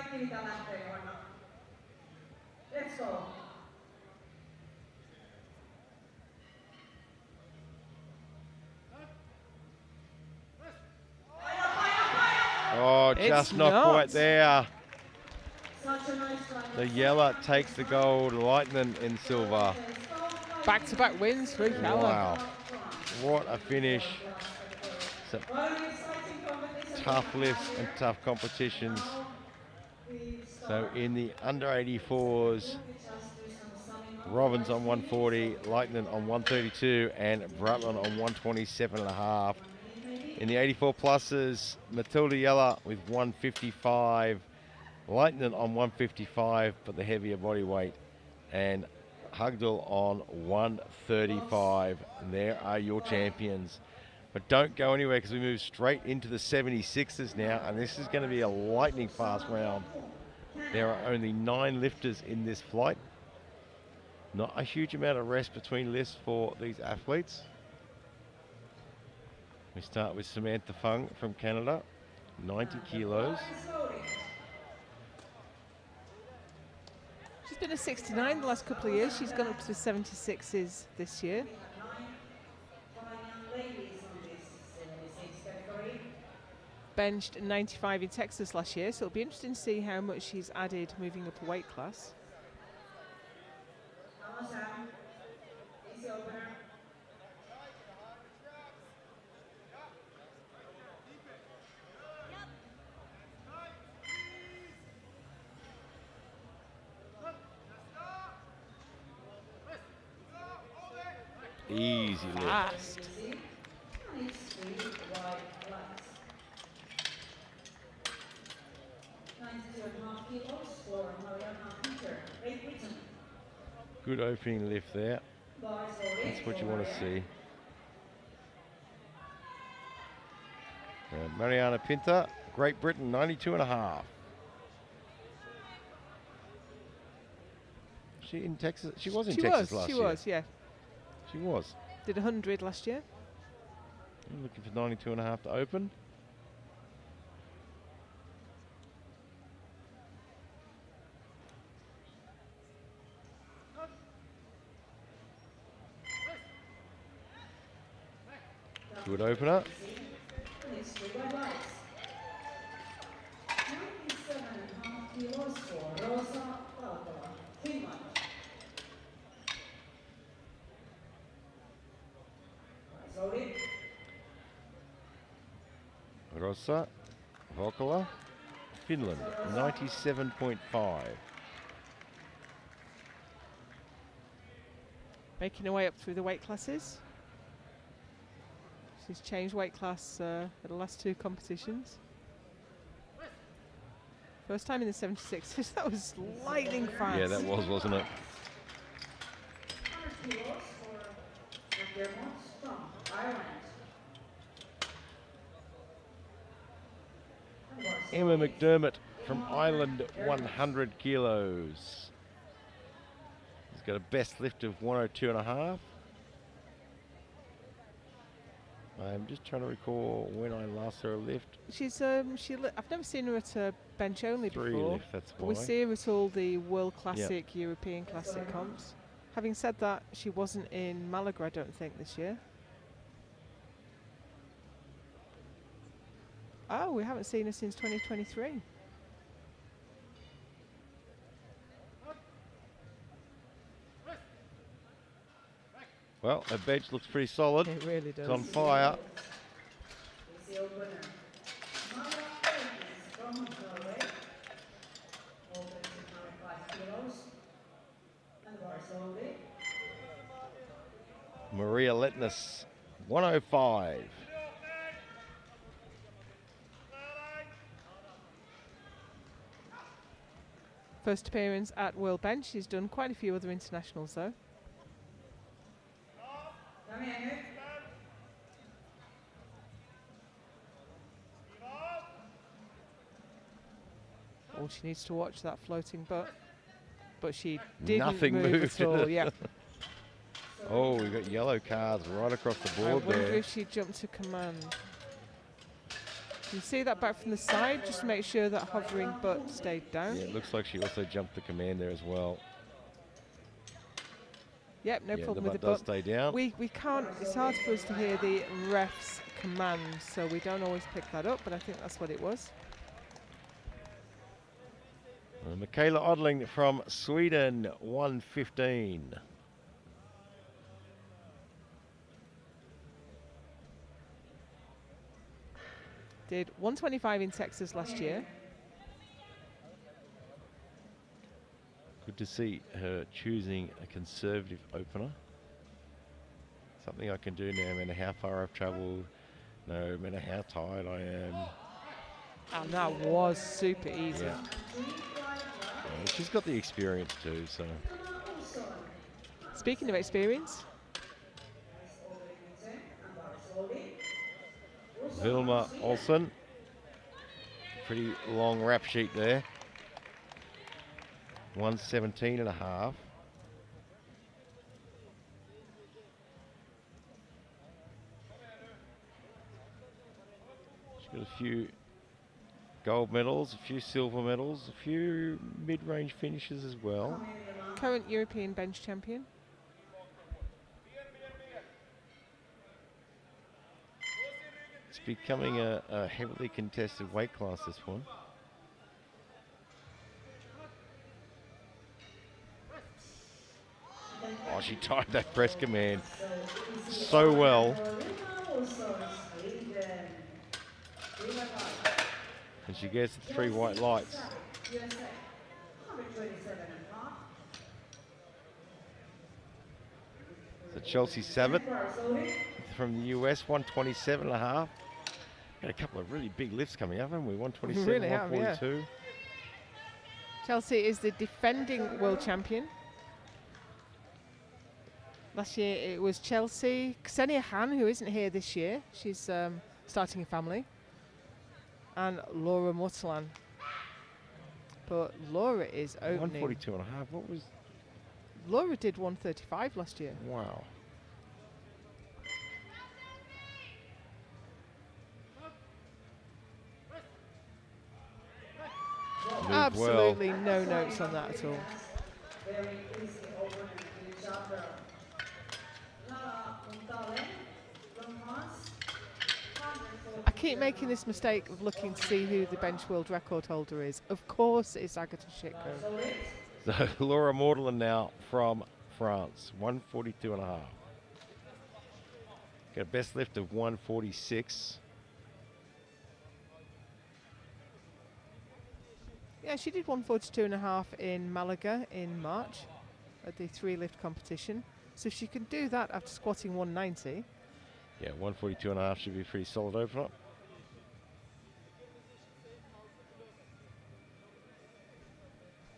aktiività lähtee, Johanna. Let's go. Oh, It's just not not. quite there. Such a nice try. The yellow takes the gold, Lightning in silver. Back-to-back wins for Keller. Wow, what a finish. Some What an exciting competition. tough lifts and tough competitions. So in the under 84s, Robbins on 140, Lightning on 132, and Brutland on 127.5. In the 84 pluses, Matilda Yeller with 155, Lightning on 155, but the heavier body weight, and Hugdell on 135. And there are your champions. But don't go anywhere because we move straight into the 76ers now, and this is going to be a lightning fast round. There are only 9 lifters in this flight. Not a huge amount of rest between lifts for these athletes. We start with Samantha Fung from Canada, 90 kilos. She's been a 69 the last couple of years. She's gone up to 76s this year. Benched 95 in Texas last year, so it'll be interesting to see how much she's added moving up a weight class. Easy lift. Fast. Good opening lift there. That's what you want to see. Mariana Pinter, Great Britain, 92.5. She in Texas? She was in Texas last year. She was, yeah. She was. Did 100 last year. I'm looking for 92.5 to open. Good opener. Rosa Vokala, Finland, 97.5. Making her way up through the weight classes. She's changed weight class at the last 2 competitions. First time in the 76s. That was lightning fast. Yeah, that was, wasn't it? Emma McDermott from Ireland, 100 kilos. He's got a best lift of 102.5. I'm just trying to recall when I last saw her lift. She's I've never seen her at a bench only 3 before. lift, that's But why. we see her at all the World Classic, European Classic comps. Having said that, she wasn't in Malaga, I don't think, this year. Oh, we haven't seen her since 2023. Well, her bench looks pretty solid. It really does. It's on fire. Maria Letness, 105. First appearance at World Bench. She's done quite a few other internationals though. All she needs to watch that floating butt. But she didn't Nothing move moved. at all. Yeah. Oh, we've got yellow cards right across the I board wonder there. if she jumped to command. You see that back from the side, just to make sure that hovering butt stayed down. Yeah, it looks like she also jumped the command there as well. Yep, no Yeah, problem the with the butt does butt. stay down. We can't, it's hard for us to hear the ref's command, so we don't always pick that up, but I think that's what it was. Michaela Odling from Sweden, 115. Did 125 in Texas last year. Good to see her choosing a conservative opener. Something I can do now, no matter how far I've travelled, no matter how tired I am. And that was super easy. Yeah. Yeah, she's got the experience too, so. Speaking of experience, Vilma Olsen. Pretty long rap sheet there. 117 and a half. She's got a few gold medals, a few silver medals, a few mid-range finishes as well. current European bench champion. It's becoming a heavily contested weight class, this one. Oh, she timed that press command so well. And she gets the 3 white lights. So Chelsea Sabat from the US, 127 and a half. Got a couple of really big lifts coming up, haven't we? 127, Really have, 142. Chelsea is the defending world champion. Last year it was Chelsea. Ksenia Han, who isn't here this year, she's starting a family. And Laura Mortelan. But Laura is opening. 142 and a half. What was? Laura did 135 last year. Wow. Moved Absolutely no notes on that at all. I keep making this mistake of looking to see who the bench world record holder is. Of course it's Agatha Shitko. So Laura Mortelan now from France, 142 and a half. Got a best lift of 146. Yeah, she did 142 and a half in Malaga in March at the 3 lift competition. So if she can do that after squatting 190. Yeah, 142 and a half should be a pretty solid opener.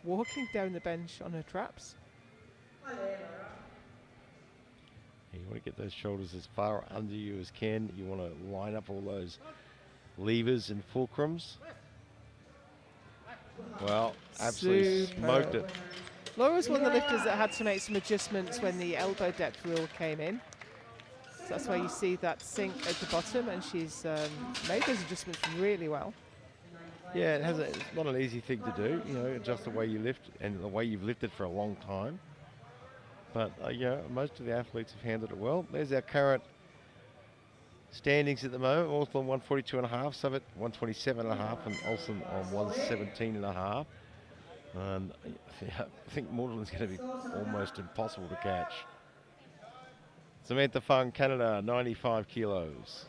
Walking down the bench on her traps. You want to get those shoulders as far under you as can. You want to line up all those levers and fulcrums. Well, absolutely smoked it. Laura's one of the lifters that had to make some adjustments when the elbow depth rule came in. So that's why you see that sink at the bottom, and she's made those adjustments really well. Yeah, it's not an easy thing to do, you know, adjust the way you lift and the way you've lifted for a long time. But, yeah, most of the athletes have handled it well. There's our current standings at the moment. Olsen 142 and a half, Sabat 127 and a half, and Olsen on 117 and a half. And I think Mortelan's going to be almost impossible to catch. Samantha Fung, Canada, 95 kilos.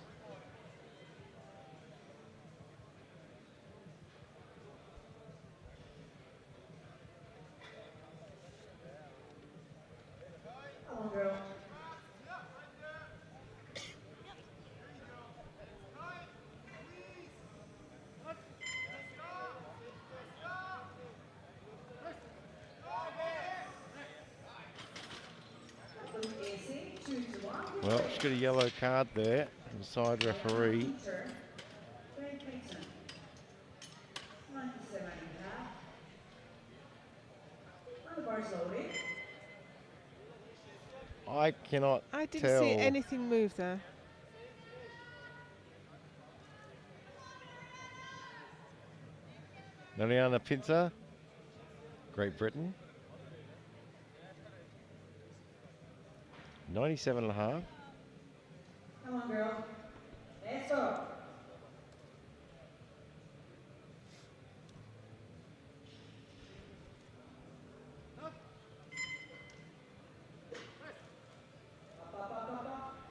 Well, she's got a yellow card there from the side referee. I cannot I didn't tell. see anything move there. Liliana Pinter, Great Britain. 97.5. Come on, girl. Let's go. Up.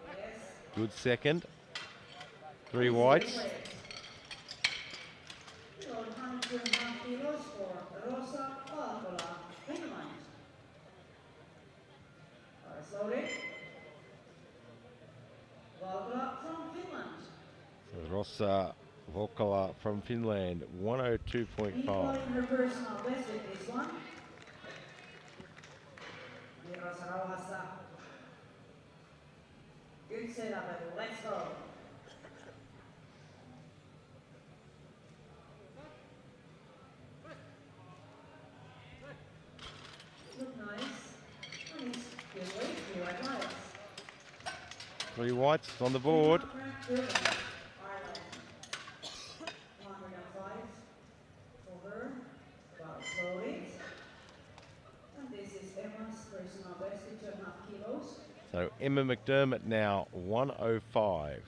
Yes. Good second. 3 whites. Below 102.5 kilos for Rosa Valkola, Finland. Slowly. Valkola from Finland. So Rossa Vokala from Finland, 102.5. Equaling her personal best with this one. Rosa rauhassa. Good setup, and let's go. Look nice. And it's good weight, you are nice. 3 whites on the board. Ireland. 105 for her. About slowly. And this is Emma's personal best, 2.5 kilos. So Emma McDermott now 105.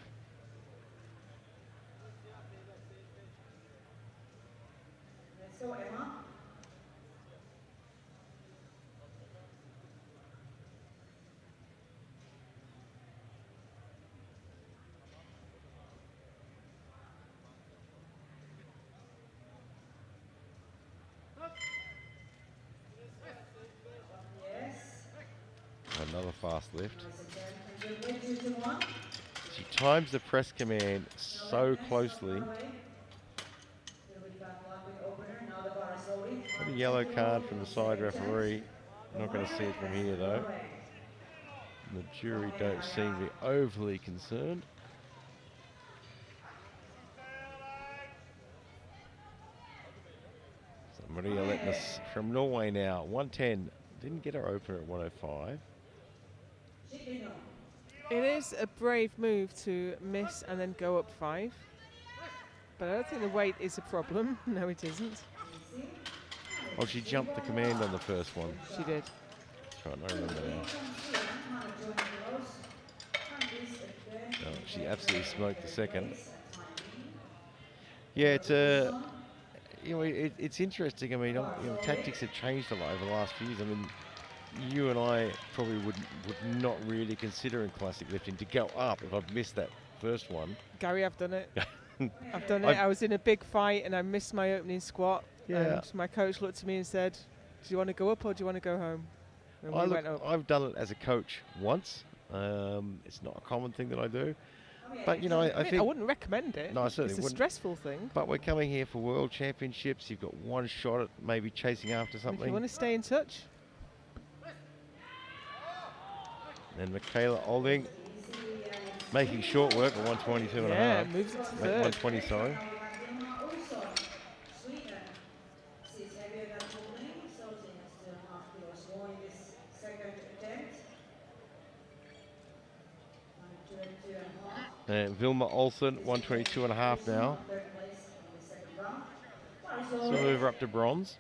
Let's go, Emma. Yes. Another fast lift. Nice again. And good weight, 2 to 1. She times the press command so closely. Got a yellow card from the side referee. Not going to see it from here though. The jury don't seem to be overly concerned. So Maria Letnes from Norway now, 110. Didn't get her opener at 105. It is a brave move to miss and then go up 5. But I don't think the weight is a problem. No, it isn't. Oh, she jumped the command on the first one. She did. Trying to remember now. No, she absolutely smoked the second. Yeah, it's it's interesting. I mean, tactics have changed a lot over the last few years. I mean, you and I probably would not really consider in classic lifting to go up if I've missed that first one. Gary, I've done it. I've done it. I was in a big fight and I missed my opening squat. Yeah. And my coach looked at me and said, "Do you want to go up or do you want to go home?" And we went up. I've done it as a coach once. It's not a common thing that I do. But, I think... I wouldn't recommend it. No, I certainly It's a wouldn't. stressful thing. But we're coming here for World Championships. You've got one shot at maybe chasing after And if something. you want to stay in touch. And Michaela Olding making short work at 122 and a Yeah, half. moves it to Make third. 120, sorry. And Vilma Olsen, 122 and a half now. So move her up to bronze.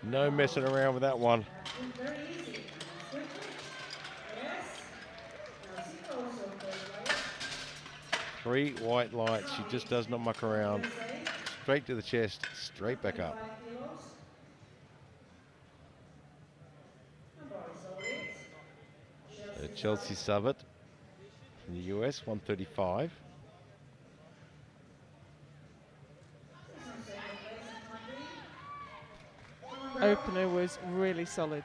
No messing around with that one. Three white lights. She just does not muck around. Straight to the chest, straight back up. Chelsea Savitt from the US, 135. Opener was really solid.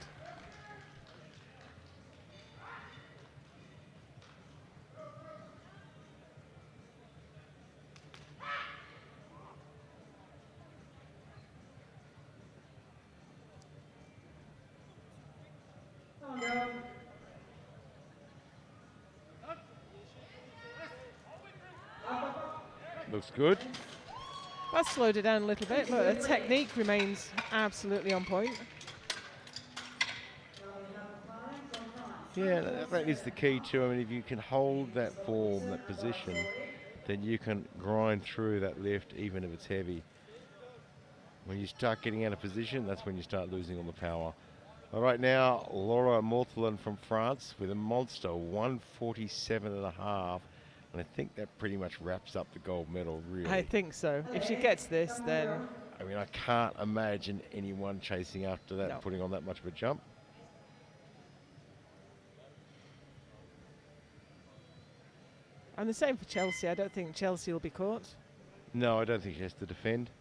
Looks good. That slowed it down a little bit, but her technique remains absolutely on point. Yeah, that is the key too. I mean, if you can hold that form, that position, then you can grind through that lift even if it's heavy. When you start getting out of position, that's when you start losing all the power. All right, now Laura Morthelin from France with a monster 147.5. And I think that pretty much wraps up the gold medal, really. I think so. If she gets this, then... I mean, I can't imagine anyone chasing after that, No. putting on that much of a jump. And the same for Chelsea. I don't think Chelsea will be caught. No, I don't think she has to defend.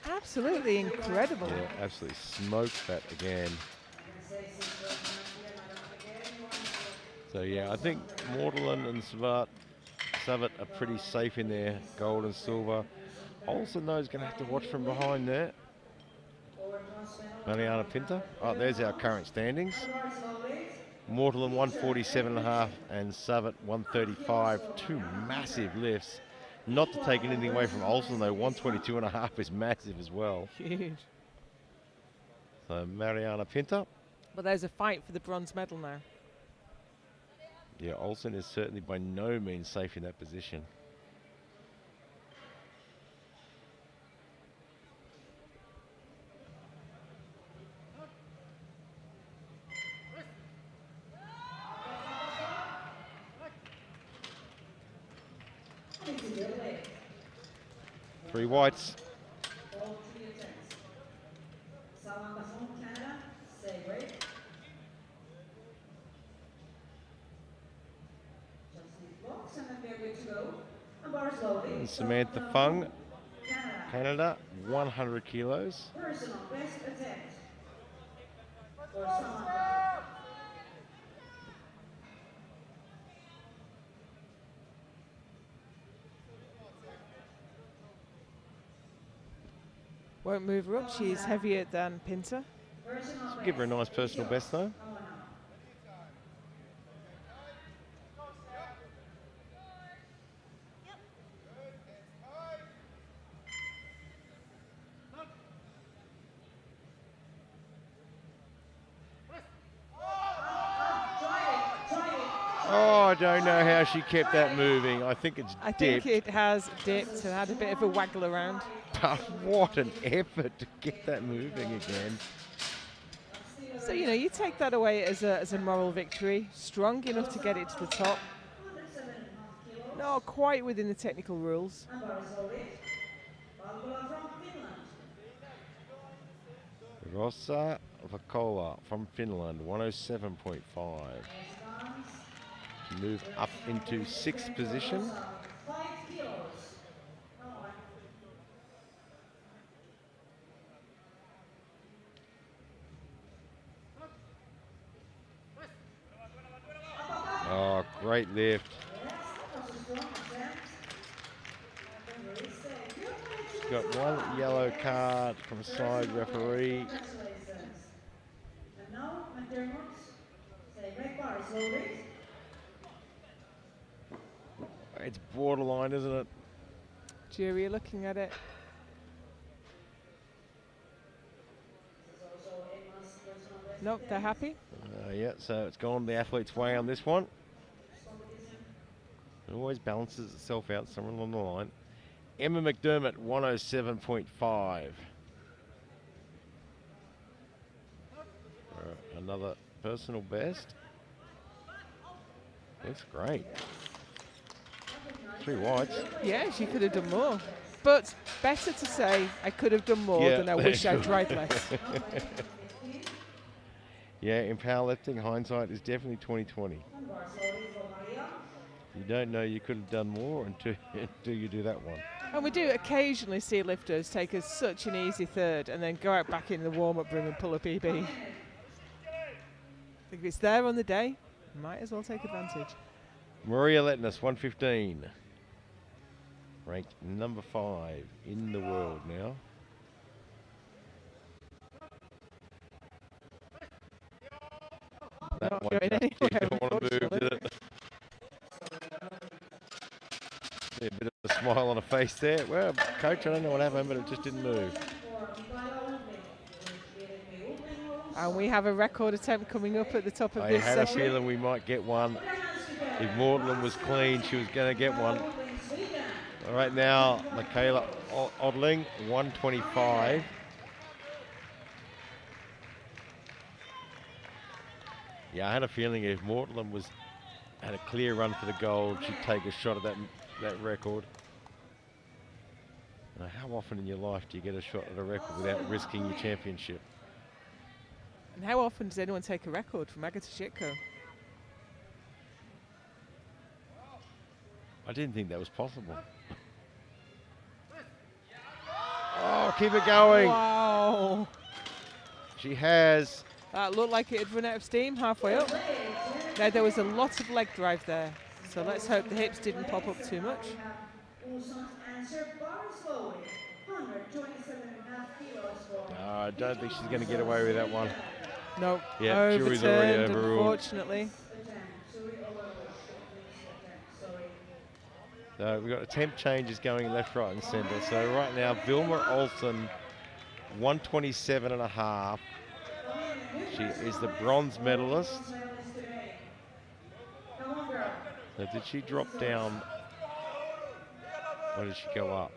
Absolutely incredible. Yeah, absolutely smoked that again. So yeah, I think Morthelin and Savat are pretty safe in their gold and silver. Olsen though is going to have to watch from behind there. Mariana Pinter. Oh, there's our current standings. Morthelin 147.5 and Savat 135. Two massive lifts. Not to take anything away from Olsen though, 122.5 is massive as well. Huge. So Mariana Pinter. But there's a fight for the bronze medal now. Yeah, Olsen is certainly by no means safe in that position. Three whites. And Samantha Fung, Canada, 100 kilos. Personal best attempt for Samantha. Won't move her up. She's heavier than Pinter. Give her a nice personal best though. Oh, I don't know how she kept that moving. I think it's I dipped. think it has dipped and had a bit of a waggle around. But what an effort to get that moving again. So, you know, you take that away as a moral victory. Strong enough to get it to the top. Not quite within the technical rules. Rosa Vakola from Finland, 107.5. Move up into sixth position. Oh, great lift. She's got one yellow card from a side referee. And now, McDermott, say red bar slowly. It's borderline, isn't it? Jury are looking at it. Nope, they're happy. Yeah, so it's gone the athlete's way on this one. It always balances itself out somewhere along the line. Emma McDermott, 107.5. Another personal best. That's great. Three whites. Yeah, she could have done more. But better to say I could have done more Yeah, than I wish I'd tried less. Yeah, in powerlifting, hindsight is definitely 20/20. You don't know you could have done more until you do that one. And we do occasionally see lifters take us such an easy third and then go out back in the warm-up room and pull a PB. If it's there on the day, might as well take advantage. Maria Letness, 115. ranked number 5 in the world now. That Not one going just anywhere, didn't want to move, unfortunately. did it? See a bit of a smile on her face there. Well, coach, I don't know what happened, but it just didn't move. And we have a record attempt coming up at the top of I this had a session. feeling we might get one. If Mortland was clean, she was going to get one. All right, now, Michaela Odling, 125. Yeah, I had a feeling if Mortland had a clear run for the gold, she'd take a shot at that record. Now, how often in your life do you get a shot at a record without risking your championship? And how often does anyone take a record from Agata Shitko? I didn't think that was possible. Oh, keep it going. Wow. She has. That looked like it had run out of steam halfway up. Now, there was a lot of leg drive there. So let's hope the hips didn't pop up too much. No, I don't think she's going to get away with that one. No, Yeah, jury's already overturned, overruled. unfortunately. So we've got attempt changes going left, right, and centre. So right now, Vilma Olsen, 127.5. She is the bronze medalist. So did she drop down, or did she go up?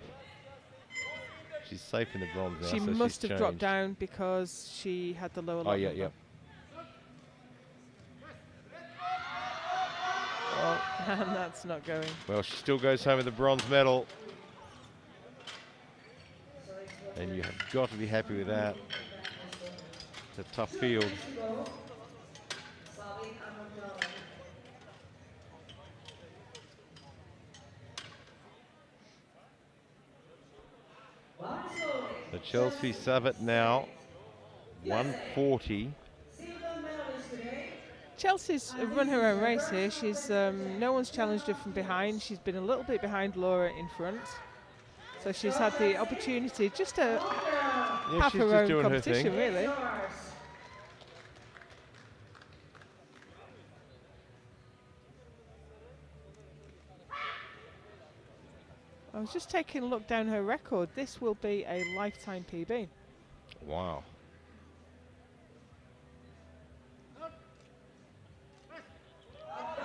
She's safe in the bronze now. She so must she's have dropped changed. down because she had the lower Oh, log yeah, number. yeah. And that's not going. Well, she still goes home with the bronze medal. And you have got to be happy with that. It's a tough field. So Chelsea Savitt now, 140. Chelsea's run her own race here. She's no one's challenged her from behind. She's been a little bit behind Laura in front. So she's had the opportunity just to have she's her just own doing her competition, thing. really. I was just taking a look down her record. This will be a lifetime PB. Wow.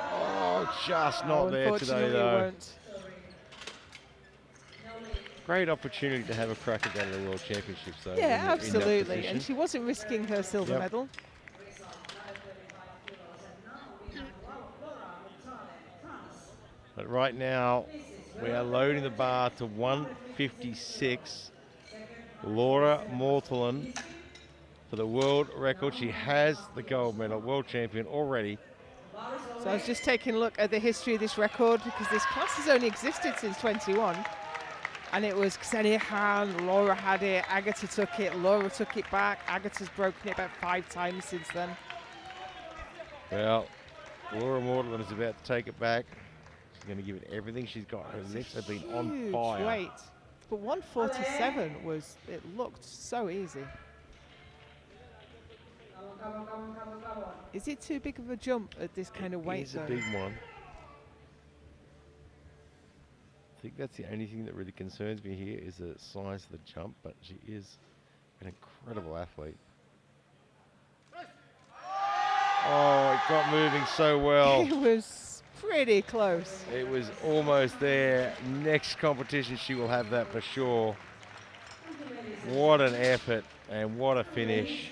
Oh, just not there today, Unfortunately, it though. won't. Great opportunity to have a crack at the World Championships, though. Yeah, in that absolutely. position. And she wasn't risking her silver Yep. medal. But right now, we are loading the bar to 156. Laura Mortland for the world record. She has the gold medal, world champion already. So I was just taking a look at the history of this record because this class has only existed since 21. And it was Xenia Han, Laura had it, Agata took it, Laura took it back. Agata's broken it about 5 times since then. Well, Laura Mortland is about to take it back. She's going to give it everything she's got. Her legs have been on Huge fire. weight. But 147 was, it looked so easy. Is it too big of a jump at this kind of weight It is a though? big one. I think that's the only thing that really concerns me here is the size of the jump, but she is an incredible athlete. Oh, it got moving so well. It was pretty close. It was almost there. Next competition, she will have that for sure. What an effort and what a finish.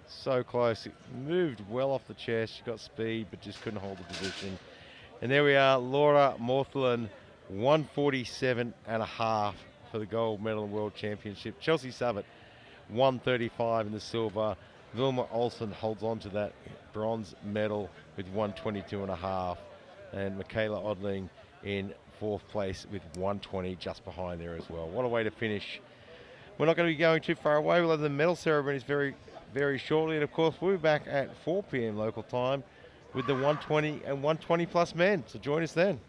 So close. It moved well off the chest. She got speed, but just couldn't hold the position. And there we are, Laura Mortland, 147.5 for the gold medal in World Championship. Chelsea Savitt, 135 in the silver. Vilma Olsen holds on to that bronze medal with 122.5. And Michaela Odling in 4th place with 120, just behind there as well. What a way to finish. We're not going to be going too far away. We'll have the medal ceremonies very very shortly. And of course, we'll be back at 4 p.m. local time with the 120 and 120 plus men. So join us then.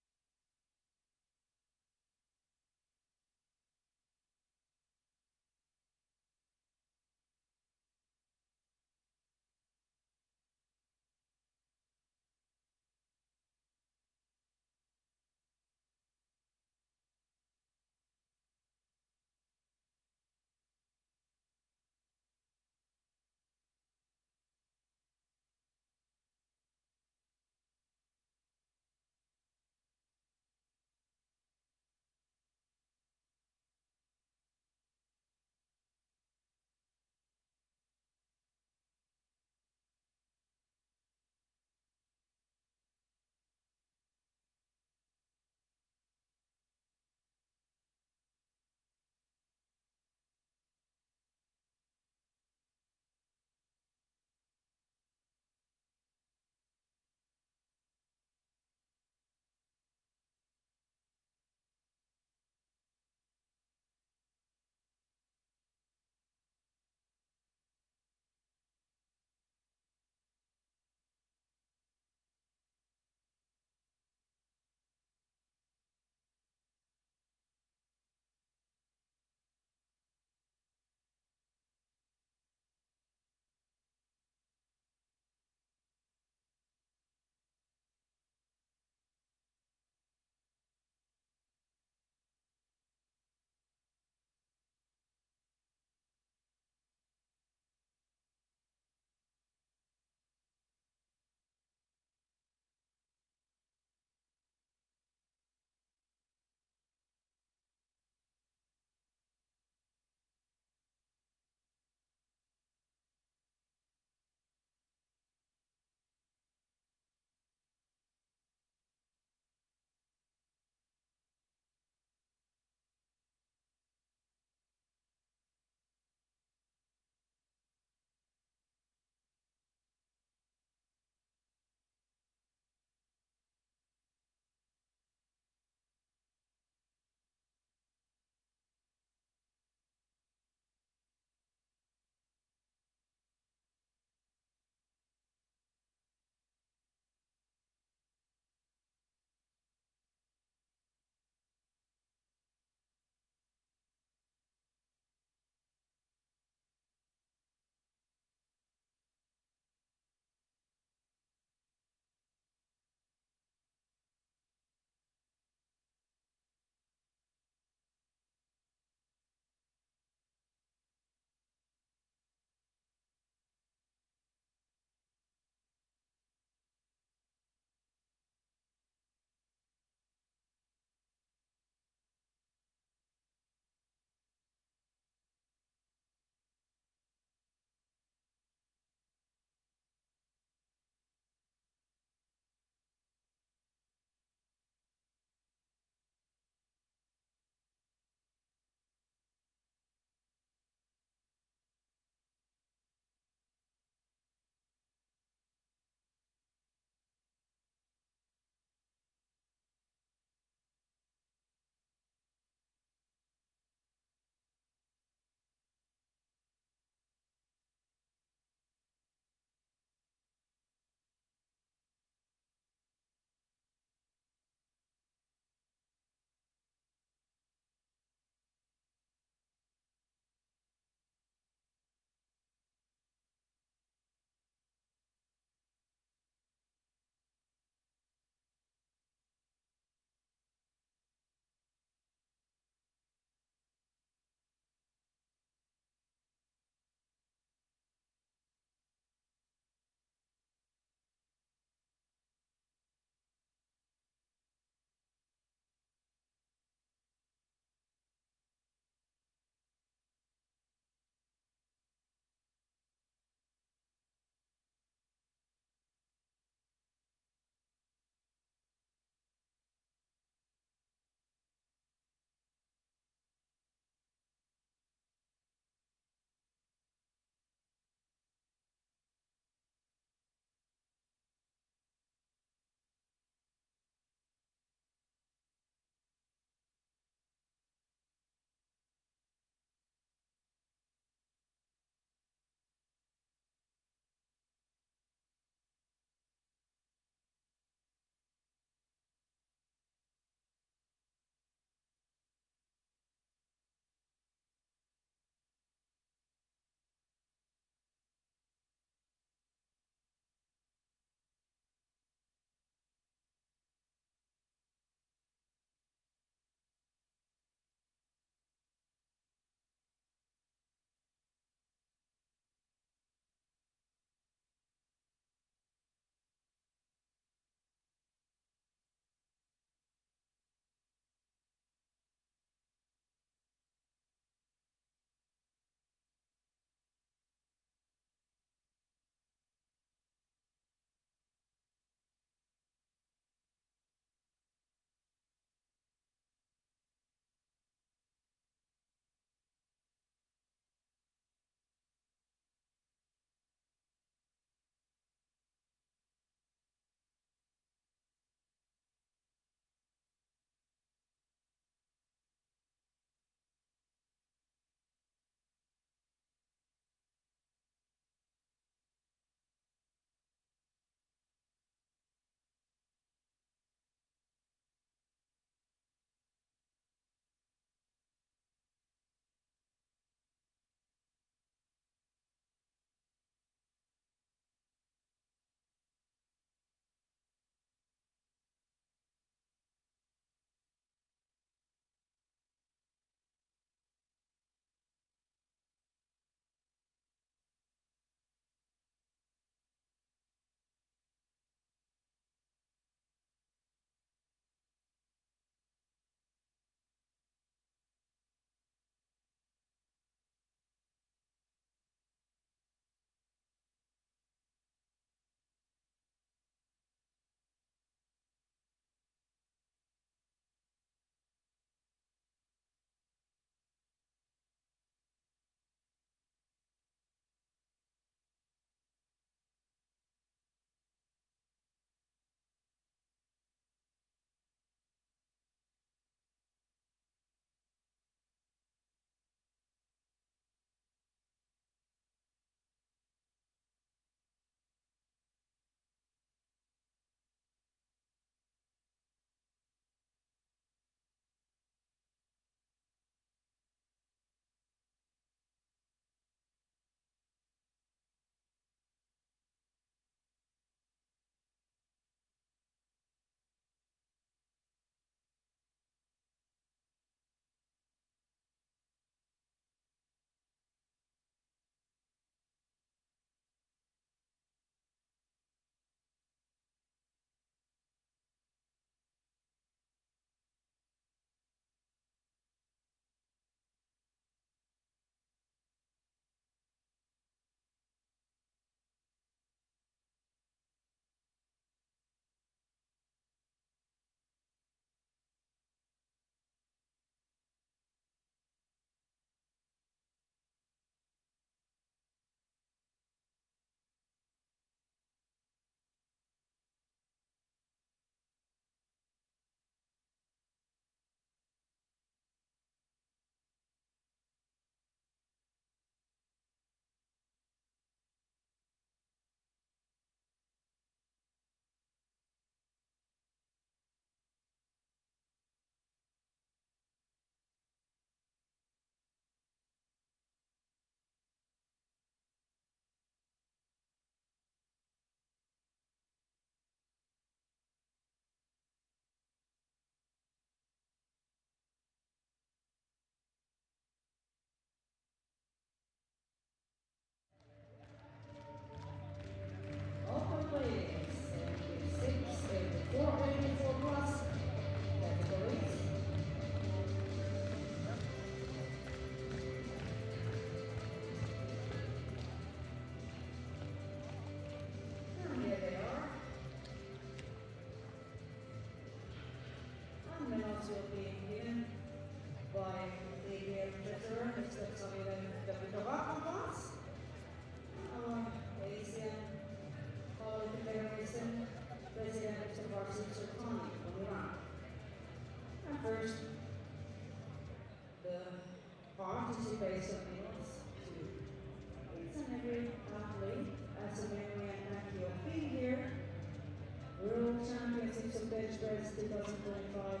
Championships of Bench Press 2025,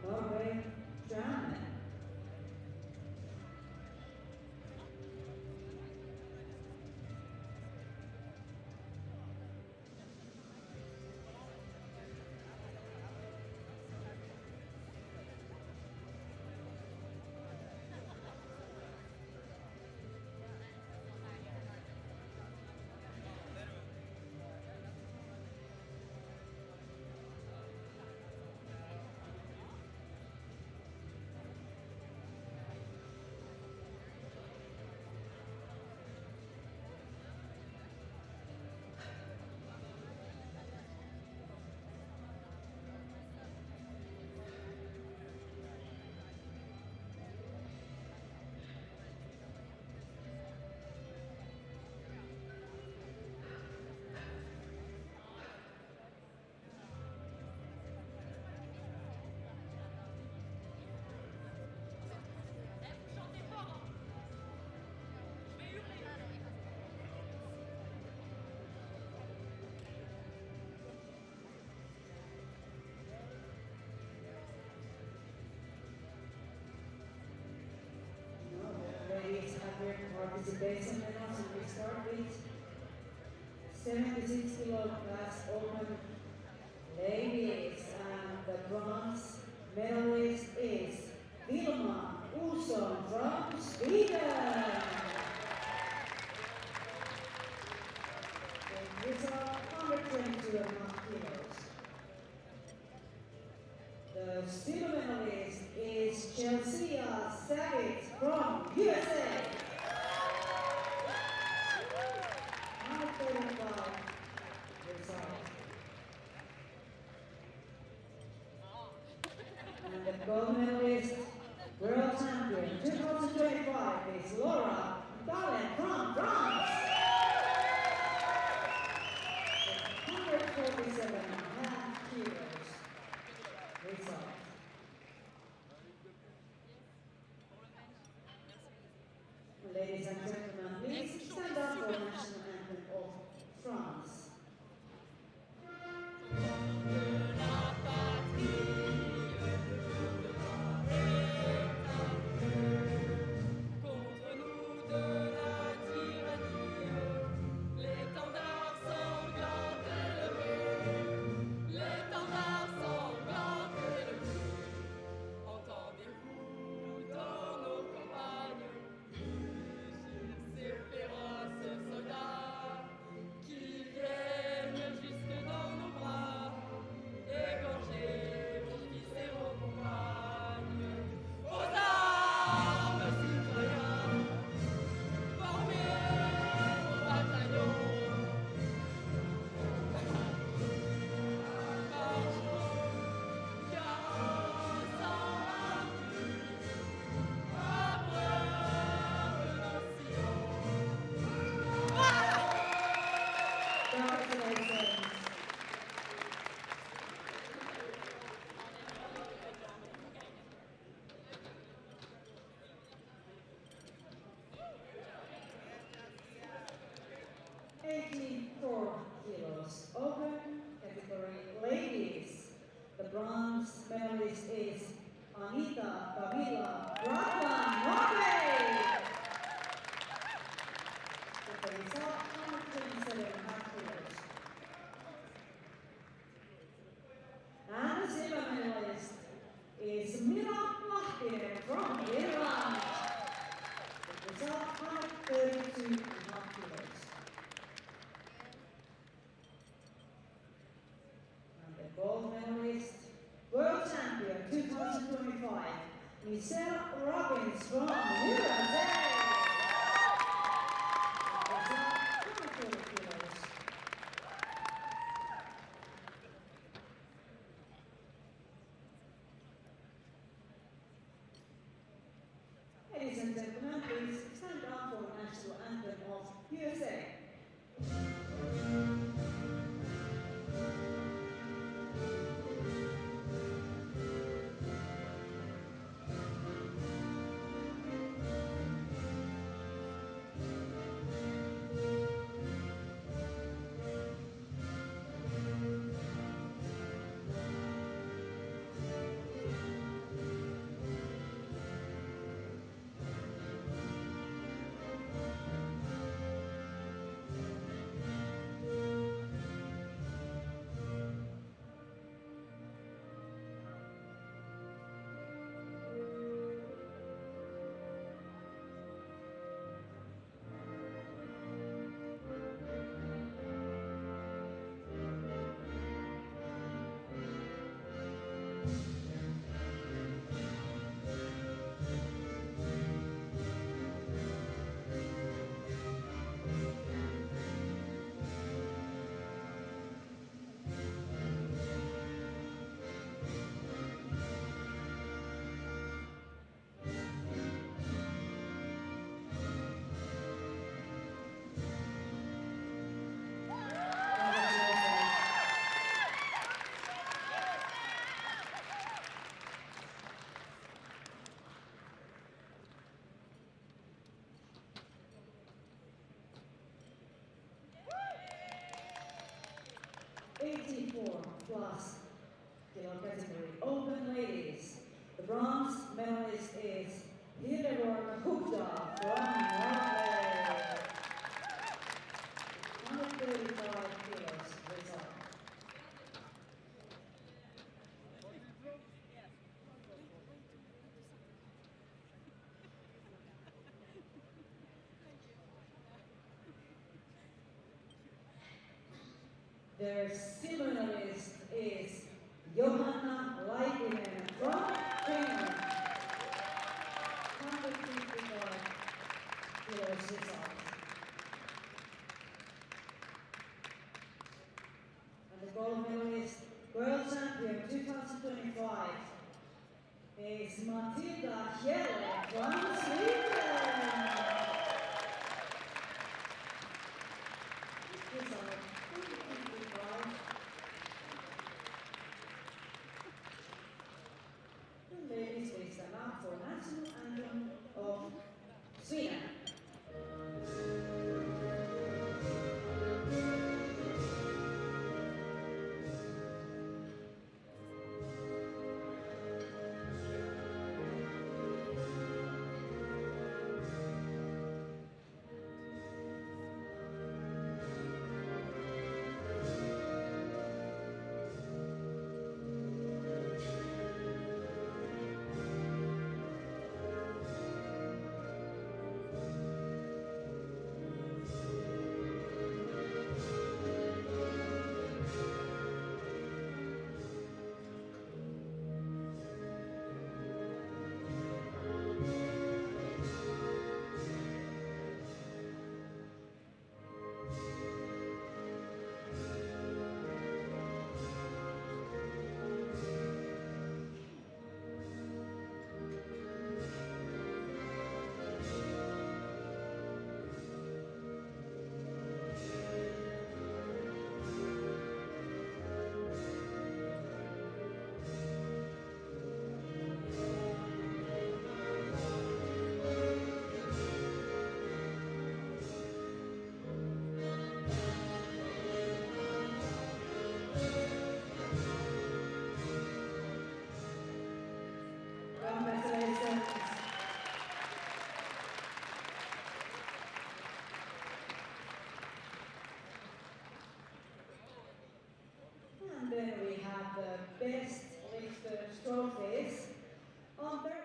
Norway, Germany. Ladies have their participation medals, and we start with 76 kilo class open ladies, and the bronze medalist is Vilma Olsson from Sweden. The result 122.5 kilos. The silver medalist is Chelsea Savage from USA. 135 result. And the gold medalist, world champion 2025 is Laura Gallen from France. 147.5 kilos result. Ladies and gentlemen, please stand up for national anthem of France. Congratulations. "84 kilos open category ladies. The bronze medalist is Anita Davila Bratland, Norway. With the result 127.5 kilos. And the silver medalist is Mira Lahtinen from Finland. With the result 132.5 kilos. And the gold medalist, world champion 2025, Michelle Robbins from USA. With the result 140 kilos. Ladies and gentlemen, please stand up for the national anthem of USA. 84+ kilo category open ladies. The bronze medalist is Hildeborg Hukda from Norway. 135 kilos result. Their silver medalist is Johanna Laitinen from Finland. 155 kilos result. And the gold medalist, world champion 2025, is Matilda Hjelle from Sweden. Result 155. The ladies will stand up for national anthem of Sweden. Congratulations. And then we have the best lifters trophies. On their